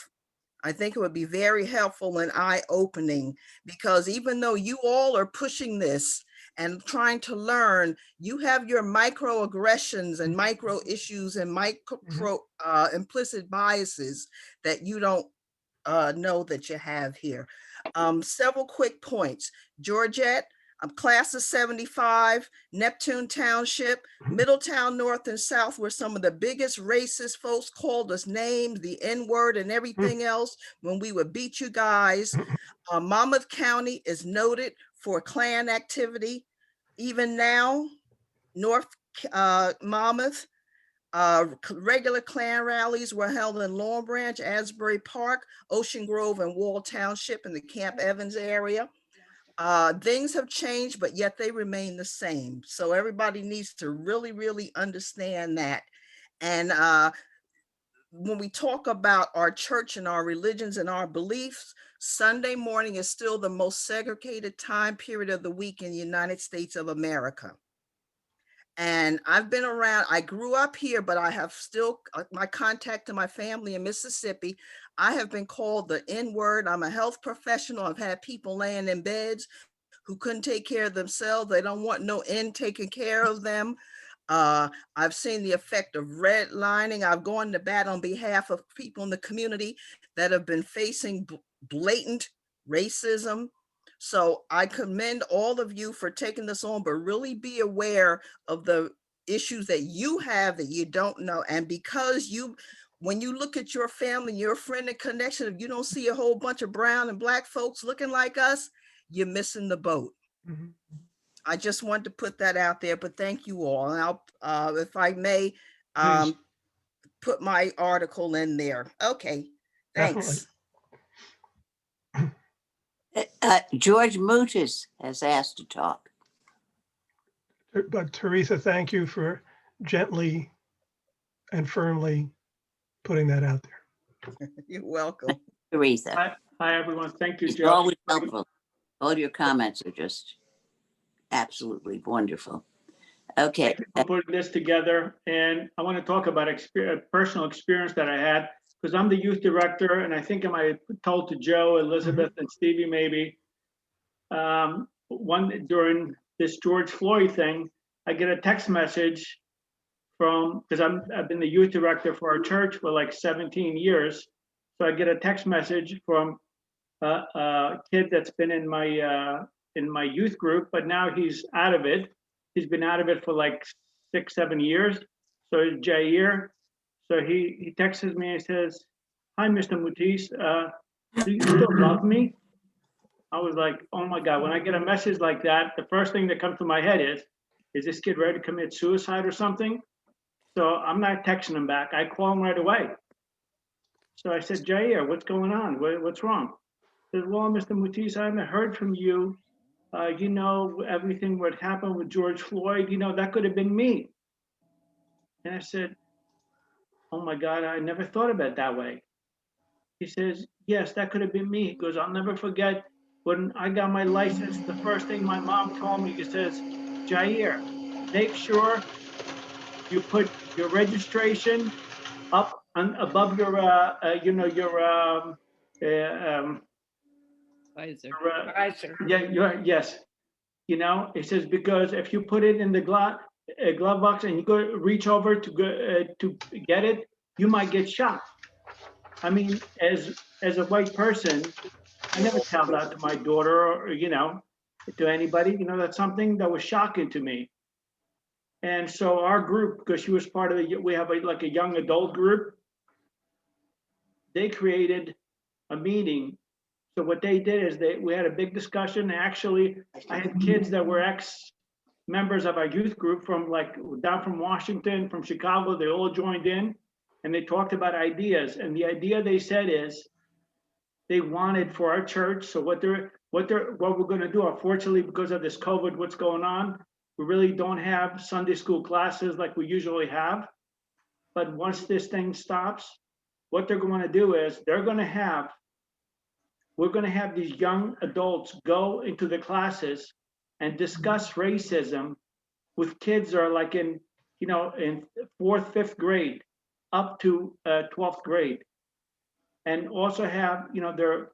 I think it would be very helpful and eye-opening, because even though you all are pushing this and trying to learn, you have your microaggressions and micro issues and micro implicit biases that you don't know that you have here. Several quick points. Georgette, class of 75, Neptune Township, Middletown North and South were some of the biggest racist folks, called us names, the N-word and everything else when we would beat you guys. Monmouth County is noted for Klan activity. Even now, North Monmouth, regular Klan rallies were held in Long Branch, Asbury Park, Ocean Grove, and Wall Township in the Camp Evans area. Things have changed, but yet they remain the same. So everybody needs to really, really understand that. And when we talk about our church and our religions and our beliefs, Sunday morning is still the most segregated time period of the week in the United States of America. And I've been around, I grew up here, but I have still my contact to my family in Mississippi. I have been called the N-word. I'm a health professional. I've had people laying in beds who couldn't take care of themselves. They don't want no N taking care of them. I've seen the effect of redlining. I've gone to bat on behalf of people in the community that have been facing blatant racism. So I commend all of you for taking this on, but really be aware of the issues that you have that you don't know. And because when you look at your family, your friend and connection, if you don't see a whole bunch of brown and black folks looking like us, you're missing the boat. Mhm. I just wanted to put that out there, but thank you all. And I'll, if I may, Please. put my article in there. Okay, thanks. George Mutis has asked to talk. But Teresa, thank you for gently and firmly putting that out there. You're welcome. Teresa, Hi, everyone. Thank you, it's Joe. always helpful. All your comments are just absolutely wonderful. Okay. Thank you for putting this together. And I want to talk about personal experience that I had, because I'm the youth director, and I think I might have told to Joe, Elizabeth, and Stevie maybe. During this George Floyd thing, I get a text message from, because I've been the youth director for our church for like 17 years. So I get a text message from a kid that's been in my youth group, but now he's out of it. He's been out of it for like 6-7 years. So Jair. So he texts me and says, "Hi, Mr. Mutis, do you still love me?" I was like, oh my God, when I get a message like that, the first thing that comes to my head is this kid ready to commit suicide or something? So I'm not texting him back. I call him right away. So I said, Jair, what's going on? What's wrong? He said, well, Mr. Mutis, I haven't heard from you. You know, everything what happened with George Floyd, you know, that could have been me. And I said, oh my God, I never thought of it that way. He says, yes, that could have been me. He goes, I'll never forget when I got my license, the first thing my mom told me, he says, Jair, make sure you put your registration up above your, Visor. yes. You know, it says, because if you put it in the glove box and you go reach over to get it, you might get shot. I mean, as a white person, I never tell that to my daughter or, you know, to anybody. You know, that's something that was shocking to me. And so our group, because she was part of we have like a young adult group, they created a meeting So what they did is we had a big discussion. Actually, I had kids that were ex-members of our youth group from down from Washington, from Chicago. They all joined in and they talked about ideas. And the idea they said is they wanted for our church. So what we're going to do, unfortunately, because of this COVID, what's going on, we really don't have Sunday school classes like we usually have. But once this thing stops, what they're going to do is we're going to have these young adults go into the classes and discuss racism with kids that are like in 4th, 5th grade up to 12th grade. And also have, their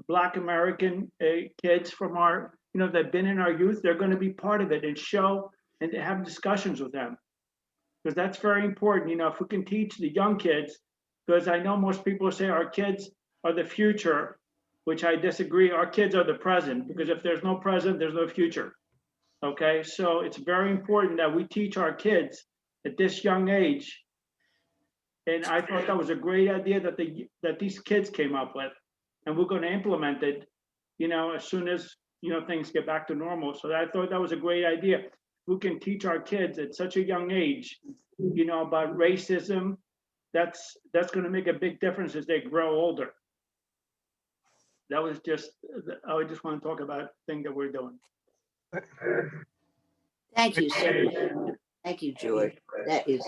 Black American kids from our, that've been in our youth, they're going to be part of it and show and have discussions with them. Because that's very important, if we can teach the young kids, because I know most people say our kids are the future, which I disagree. Our kids are the present, because if there's no present, there's no future. Okay, so it's very important that we teach our kids at this young age. And I thought that was a great idea that these kids came up with, and we're going to implement it, as soon as things get back to normal. So I thought that was a great idea. We can teach our kids at such a young age, about racism. That's going to make a big difference as they grow older. That was I just want to talk about the thing that we're doing. Thank you, sir. Thank you, George. That is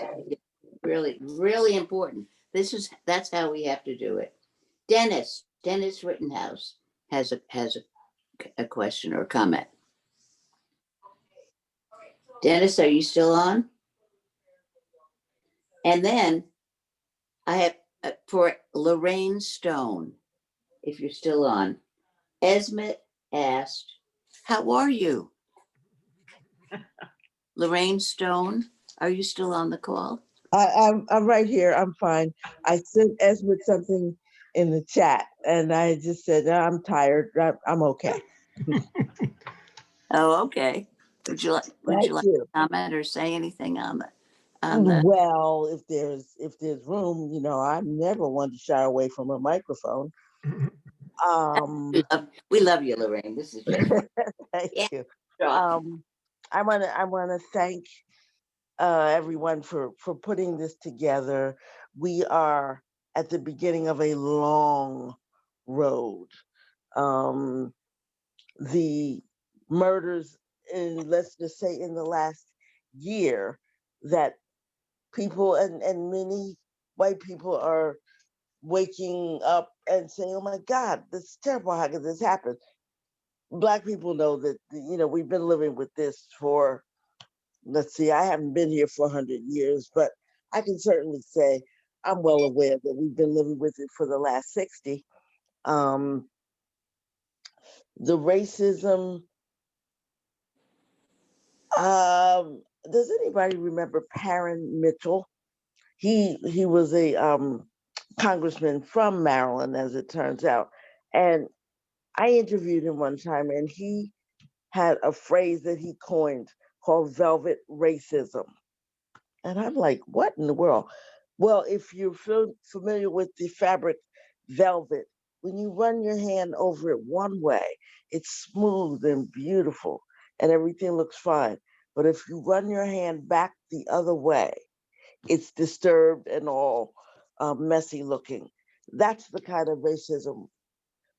really, really important. That's how we have to do it. Dennis Rittenhouse has a question or comment. Dennis, are you still on? And then I have for Lorraine Stone, if you're still on. Esmet asked, "How are you?" Lorraine Stone, are you still on the call? I'm right here. I'm fine. I sent Esmond something in the chat, and I just said I'm tired. I'm okay. Oh, okay. Would you like to comment or say anything on the? Well, if there's room, I never want to shy away from a microphone. We love you, Lorraine. This is just thank you. I want to thank everyone for putting this together. We are at the beginning of a long road. The murders let's just say in the last year, that people and many white people are waking up and saying, "Oh my God, this is terrible. How could this happen?" Black people know that, we've been living with this for, let's see, I haven't been here for 100 years, but I can certainly say I'm well aware that we've been living with it for the last 60. The racism, does anybody remember Parren Mitchell? He was a congressman from Maryland, as it turns out. And I interviewed him one time, and he had a phrase that he coined called velvet racism. And I'm like, what in the world? Well, if you're familiar with the fabric velvet, when you run your hand over it one way, it's smooth and beautiful and everything looks fine. But if you run your hand back the other way, it's disturbed and all messy looking. That's the kind of racism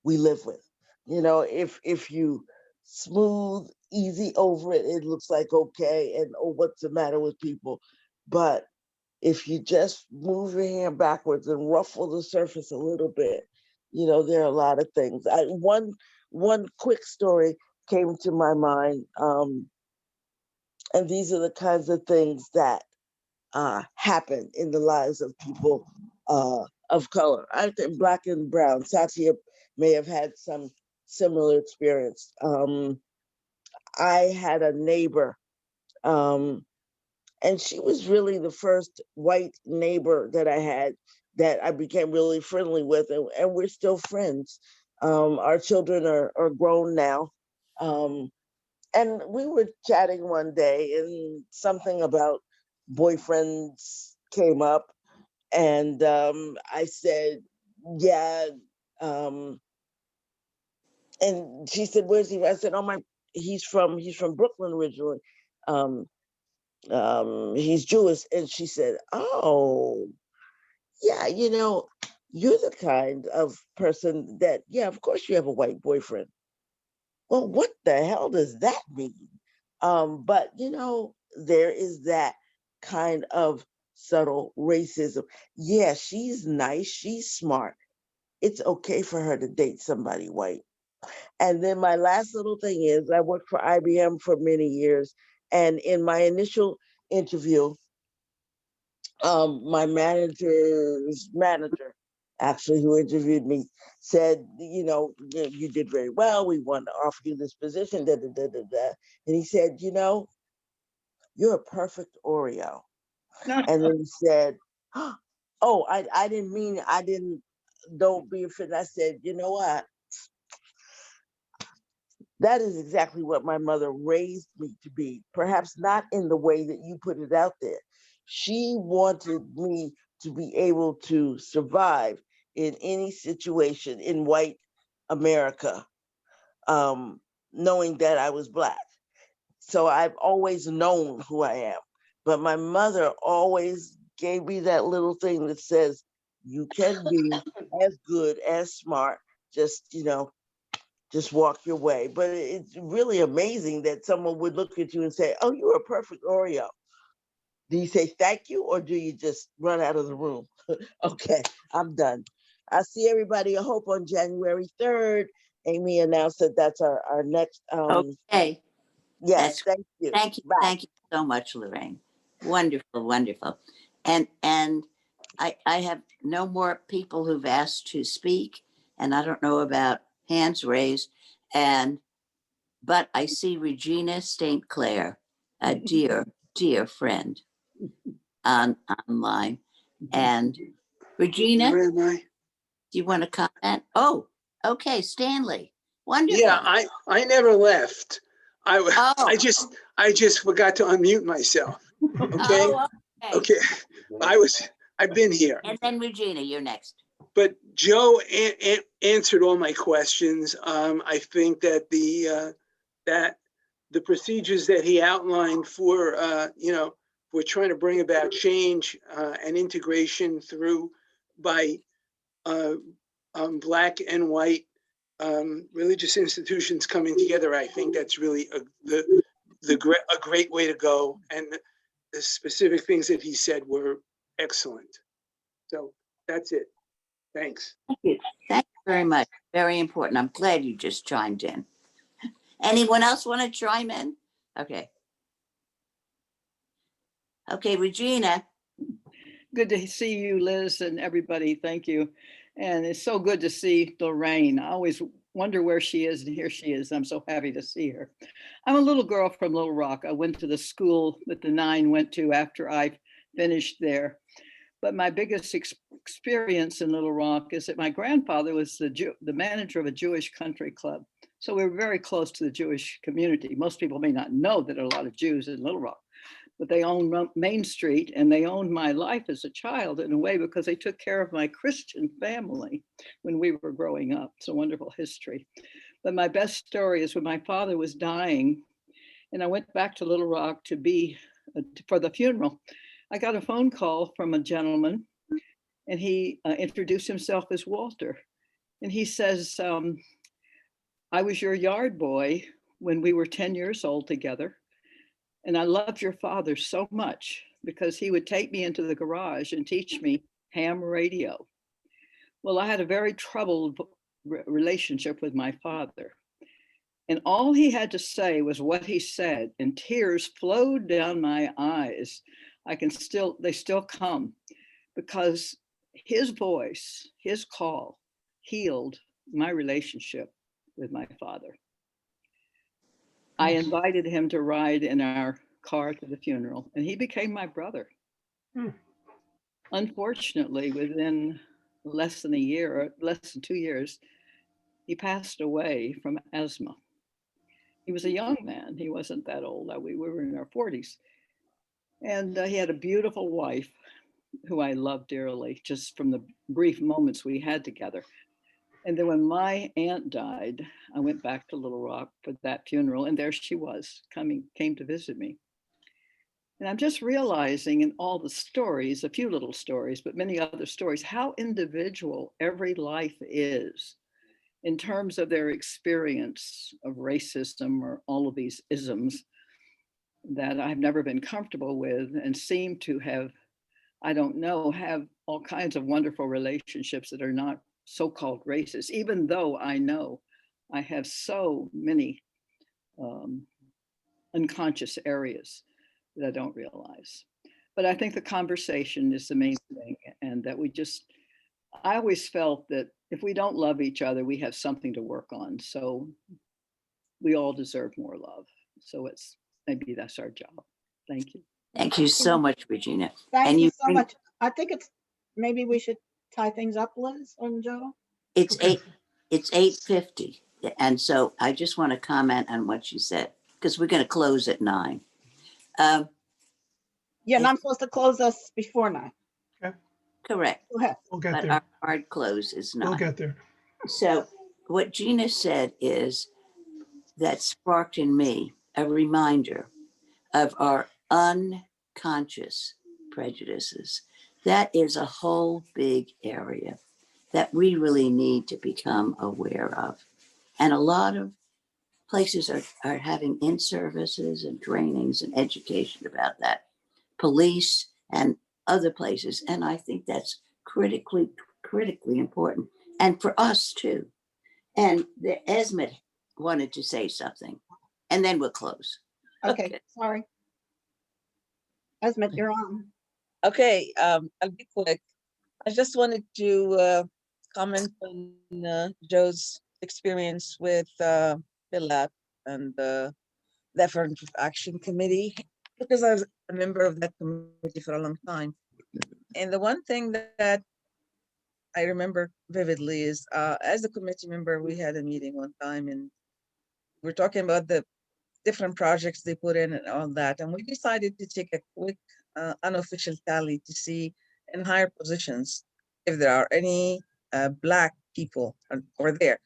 we live with. If you smooth, easy over it, it looks like okay, and oh, what's the matter with people? But if you just move your hand backwards and ruffle the surface a little bit, there are a lot of things. One quick story came to my mind, and these are the kinds of things that happen in the lives of people of color. I think Black and brown. Sathya may have had some similar experience. I had a neighbor, and she was really the first white neighbor that I had that I became really friendly with, and we're still friends. Our children are grown now. And we were chatting one day, and something about boyfriends came up. And I said, yeah, And she said, "Where's he?" I said, "Oh my, he's from Brooklyn originally. He's Jewish." And she said, "Oh, yeah, you're the kind of person that, yeah, of course you have a white boyfriend." Well, what the hell does that mean? But there is that kind of subtle racism. Yeah, she's nice, she's smart. It's okay for her to date somebody white. And then my last little thing is I worked for IBM for many years. And in my initial interview, my manager's manager, actually, who interviewed me, said, you did very well. We want to offer you this position, da, da, da, da, da. And he said, you're a perfect Oreo. And then he said, oh, I didn't mean, don't be offended. I said, you know what? That is exactly what my mother raised me to be, perhaps not in the way that you put it out there. She wanted me to be able to survive in any situation in white America, knowing that I was Black. So I've always known who I am. But my mother always gave me that little thing that says, you can be as good, as smart, just walk your way. But it's really amazing that someone would look at you and say, oh, you're a perfect Oreo. Do you say thank you, or do you just run out of the room? Okay, I'm done. I see everybody, I hope, on January 3rd. Amy announced that that's our next. Okay. Yes, thank you. Thank you. Bye. Thank you so much, Lorraine. Wonderful, wonderful. And I have no more people who've asked to speak, and I don't know about hands raised. But I see Regina St. Clair, a dear friend online. And Regina, Where am I? do you want to comment? Oh, okay, Stanley. Wonderful. Yeah, I never left. Oh. I just forgot to unmute myself. Okay. Oh, okay. Okay. I've been here. And then Regina, you're next. But Joe answered all my questions. I think that the procedures that he outlined for we're trying to bring about change and integration through by Black and white religious institutions coming together. I think that's really a great way to go. And the specific things that he said were excellent. So that's it. Thanks. Thank you. Thank you very much. Very important. I'm glad you just chimed in. Anyone else want to chime in? Okay. Okay, Regina. Good to see you, Liz, and everybody. Thank you. And it's so good to see Lorraine. I always wonder where she is, and here she is. I'm so happy to see her. I'm a little girl from Little Rock. I went to the school that the 9 went to after I finished there. But my biggest experience in Little Rock is that my grandfather was the manager of a Jewish country club. So we were very close to the Jewish community. Most people may not know that there are a lot of Jews in Little Rock, but they owned Main Street, and they owned my life as a child in a way because they took care of my Christian family when we were growing up. It's a wonderful history. But my best story is when my father was dying, and I went back to Little Rock to be for the funeral. I got a phone call from a gentleman, and he introduced himself as Walter. And he says, I was your yard boy when we were 10 years old together. And I loved your father so much because he would take me into the garage and teach me ham radio. Well, I had a very troubled relationship with my father. And all he had to say was what he said, and tears flowed down my eyes. They still come, because his voice, his call healed my relationship with my father. I invited him to ride in our car to the funeral, and he became my brother. Unfortunately, within less than a year, or less than 2 years, he passed away from asthma. He was a young man. He wasn't that old. We were in our 40s. And he had a beautiful wife who I loved dearly, just from the brief moments we had together. And then when my aunt died, I went back to Little Rock for that funeral, and there she was, came to visit me. And I'm just realizing in all the stories, a few little stories, but many other stories, how individual every life is in terms of their experience of racism or all of these isms that I've never been comfortable with and seem to have, I don't know, have all kinds of wonderful relationships that are not so-called racist, even though I know I have so many unconscious areas that I don't realize. But I think the conversation is the main thing, and that I always felt that if we don't love each other, we have something to work on. So we all deserve more love. So maybe that's our job. Thank you. Thank you so much, Regina. Thank And you you so much. I think maybe we should tie things up, Liz and Joe. It's 8:50. And so I just want to comment on what you said, because we're going to close at 9. Yeah, and I'm supposed to close us before 9. Correct. Go ahead. We'll get But there. our hard close is 9. We'll get there. So what Gina said is that sparked in me a reminder of our unconscious prejudices. That is a whole big area that we really need to become aware of. And a lot of places are having in-services and trainings and education about that. Police and other places. And I think that's critically important. And for us too. And the Esmet wanted to say something, and then we'll close. Okay. Sorry. Esmet, you're on. Okay, I'll be quick. I just wanted to comment on Joe's experience with PILAT and the Affirmative Action Committee, because I was a member of that committee for a long time. And the one thing that I remember vividly is as a committee member, we had a meeting one time and we're talking about the different projects they put in and all that. And we decided to take a quick unofficial tally to see in higher positions if there are any Black people over there.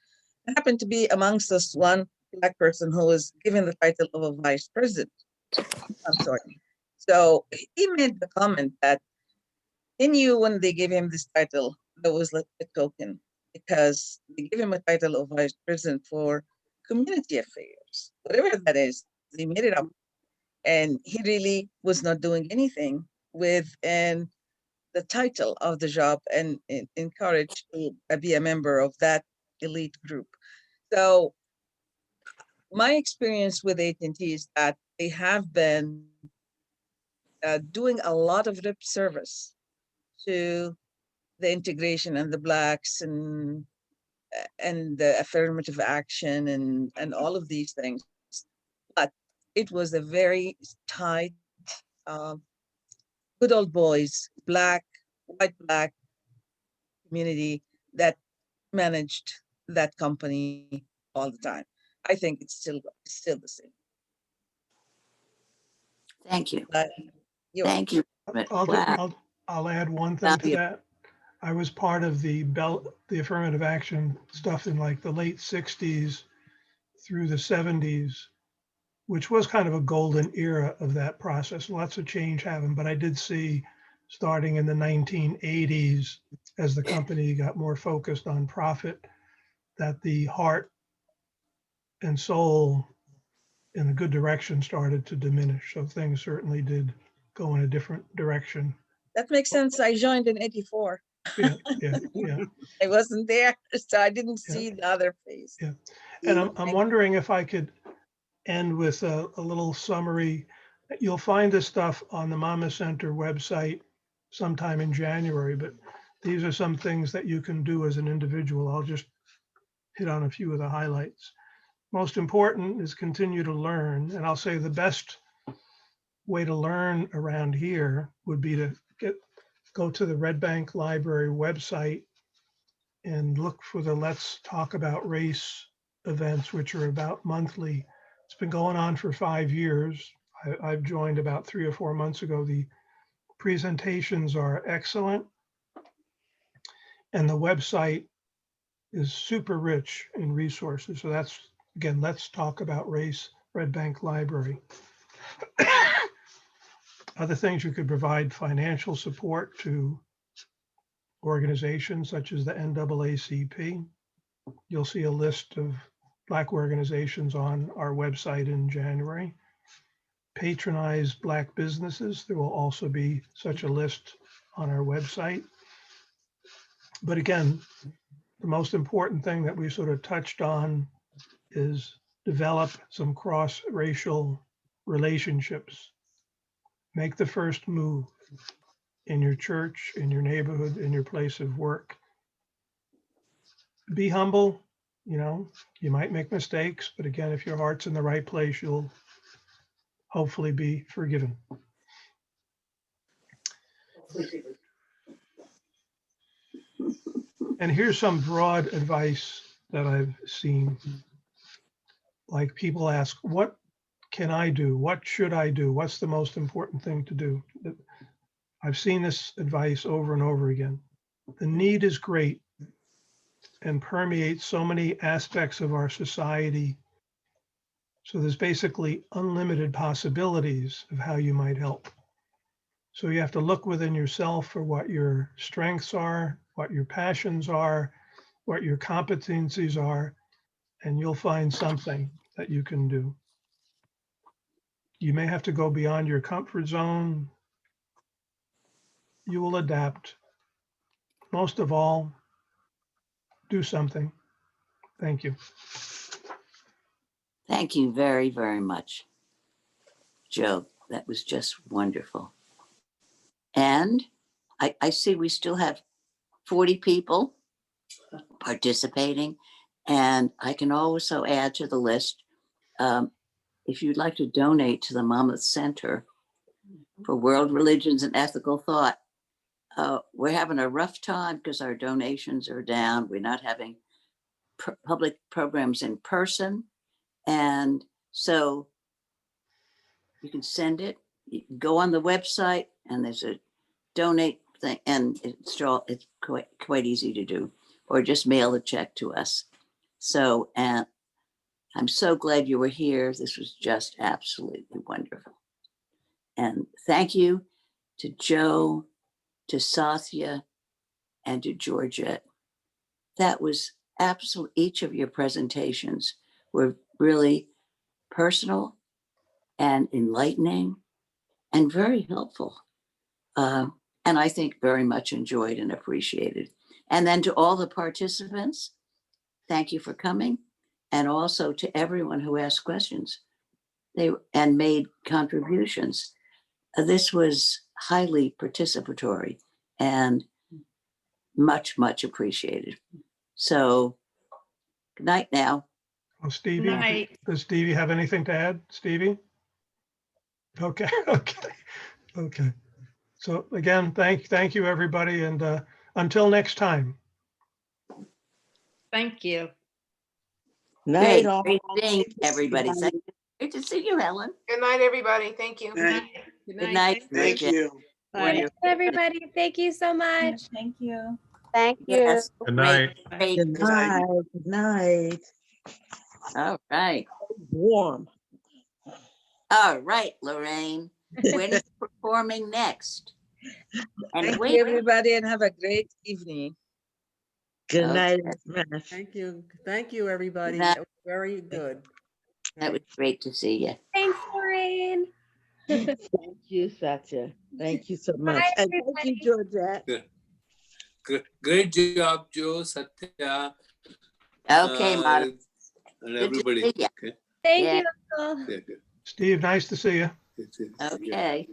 There happened to be amongst us one Black person who was given the title of a vice president. I'm sorry. So he made the comment that he knew when they gave him this title, that was like a token, because they give him a title of vice president for community affairs, whatever that is. They made it up, and he really was not doing anything within the title of the job, and encouraged to be a member of that elite group. So my experience with AT&T is that they have been doing a lot of lip service to the integration and the Blacks and the affirmative action and all of these things. But it was a very tight, good old boys, white, Black community that managed that company all the time. I think it's still the same. Thank you. Thank you. I'll add one thing to that. I was part of the affirmative action stuff in like the late 60s through the 70s, which was kind of a golden era of that process. Lots of change happened, but I did see starting in the 1980s, as the company got more focused on profit, that the heart and soul in a good direction started to diminish. So things certainly did go in a different direction. That makes sense. I joined in '84. Yeah. I wasn't there, so I didn't see the other phase. Yeah, and I'm wondering if I could end with a little summary. You'll find this stuff on the Monmouth Center website sometime in January, but these are some things that you can do as an individual. I'll just hit on a few of the highlights. Most important is continue to learn, and I'll say the best way to learn around here would be to go to the Red Bank Library website and look for the Let's Talk About Race events, which are about monthly. It's been going on for 5 years. I've joined about 3 or 4 months ago. The presentations are excellent. And the website is super rich in resources. So that's, again, Let's Talk About Race, Red Bank Library. Other things, you could provide financial support to organizations such as the NAACP. You'll see a list of Black organizations on our website in January. Patronize Black businesses. There will also be such a list on our website. But again, the most important thing that we sort of touched on is develop some cross-racial relationships. Make the first move in your church, in your neighborhood, in your place of work. Be humble, you might make mistakes, but again, if your heart's in the right place, you'll hopefully be forgiven. And here's some broad advice that I've seen. Like, people ask, what can I do? What should I do? What's the most important thing to do? I've seen this advice over and over again. The need is great and permeates so many aspects of our society. So there's basically unlimited possibilities of how you might help. So you have to look within yourself for what your strengths are, what your passions are, what your competencies are, and you'll find something that you can do. You may have to go beyond your comfort zone. You will adapt. Most of all, do something. Thank you. Thank you very, very much, Joe. That was just wonderful. And I see we still have 40 people participating, and I can also add to the list, if you'd like to donate to the Monmouth Center for World Religions and Ethical Thought, we're having a rough time because our donations are down. We're not having public programs in person. And so you can send it, you can go on the website and there's a donate thing, and it's quite easy to do, or just mail a check to us. So, and I'm so glad you were here. This was just absolutely wonderful. And thank you to Joe, to Sathya, and to Georgette. That was absolute. Each of your presentations were really personal and enlightening and very helpful. And I think very much enjoyed and appreciated. And then to all the participants, thank you for coming. And also to everyone who asked questions and made contributions. This was highly participatory and much, much appreciated. So good night now. Well, Stevie, Night. does Stevie have anything to add? Stevie? Okay, okay. So again, thank you, everybody. And until next time. Thank you. Night, Great, all. great seeing everybody. Great to see you, Helen. Good night, everybody. Thank you. Night. Good night. Thank Georgette. you. Thanks, everybody. Thank you so much. Thank you. Thank you. Yes. Good night. Great. Good night. Good night. All right. Warm. All right, Lorraine. When is performing next? And Thank wait, you, everybody, and have a great evening. Good night. Thank you. Thank you, everybody. night. That was very good. That was great to see you. Thanks, Lorraine. Thank you, Sathya. Thank you so much. Bye, And thank you, Georgette. Great job, Joe, Sathya, Okay, Mara. and everybody. see ya. Okay. Thank Yeah. you, Uncle. Yeah, good. Steve, nice to see you. Okay.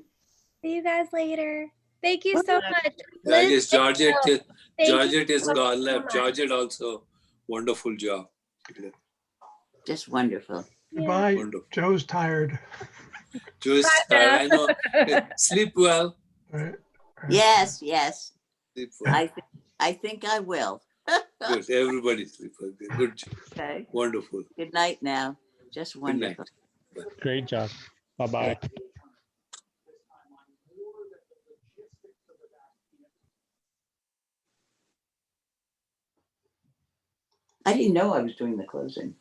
See you guys later. Thank you so much. Yeah, I Liz, guess thank you. Georgette Thank you is so gone much. left. Georgette also, wonderful job. Just wonderful. Goodbye. Wonderful. Joe's tired. Joe's tired, I know. Sleep well. All right. Yes, yes. Sleep well. I think I will. Good. Everybody sleep well. Good. Okay. Wonderful. Good night now. Just Good night. wonderful. Great job. Bye-bye. I didn't know I was doing the closing.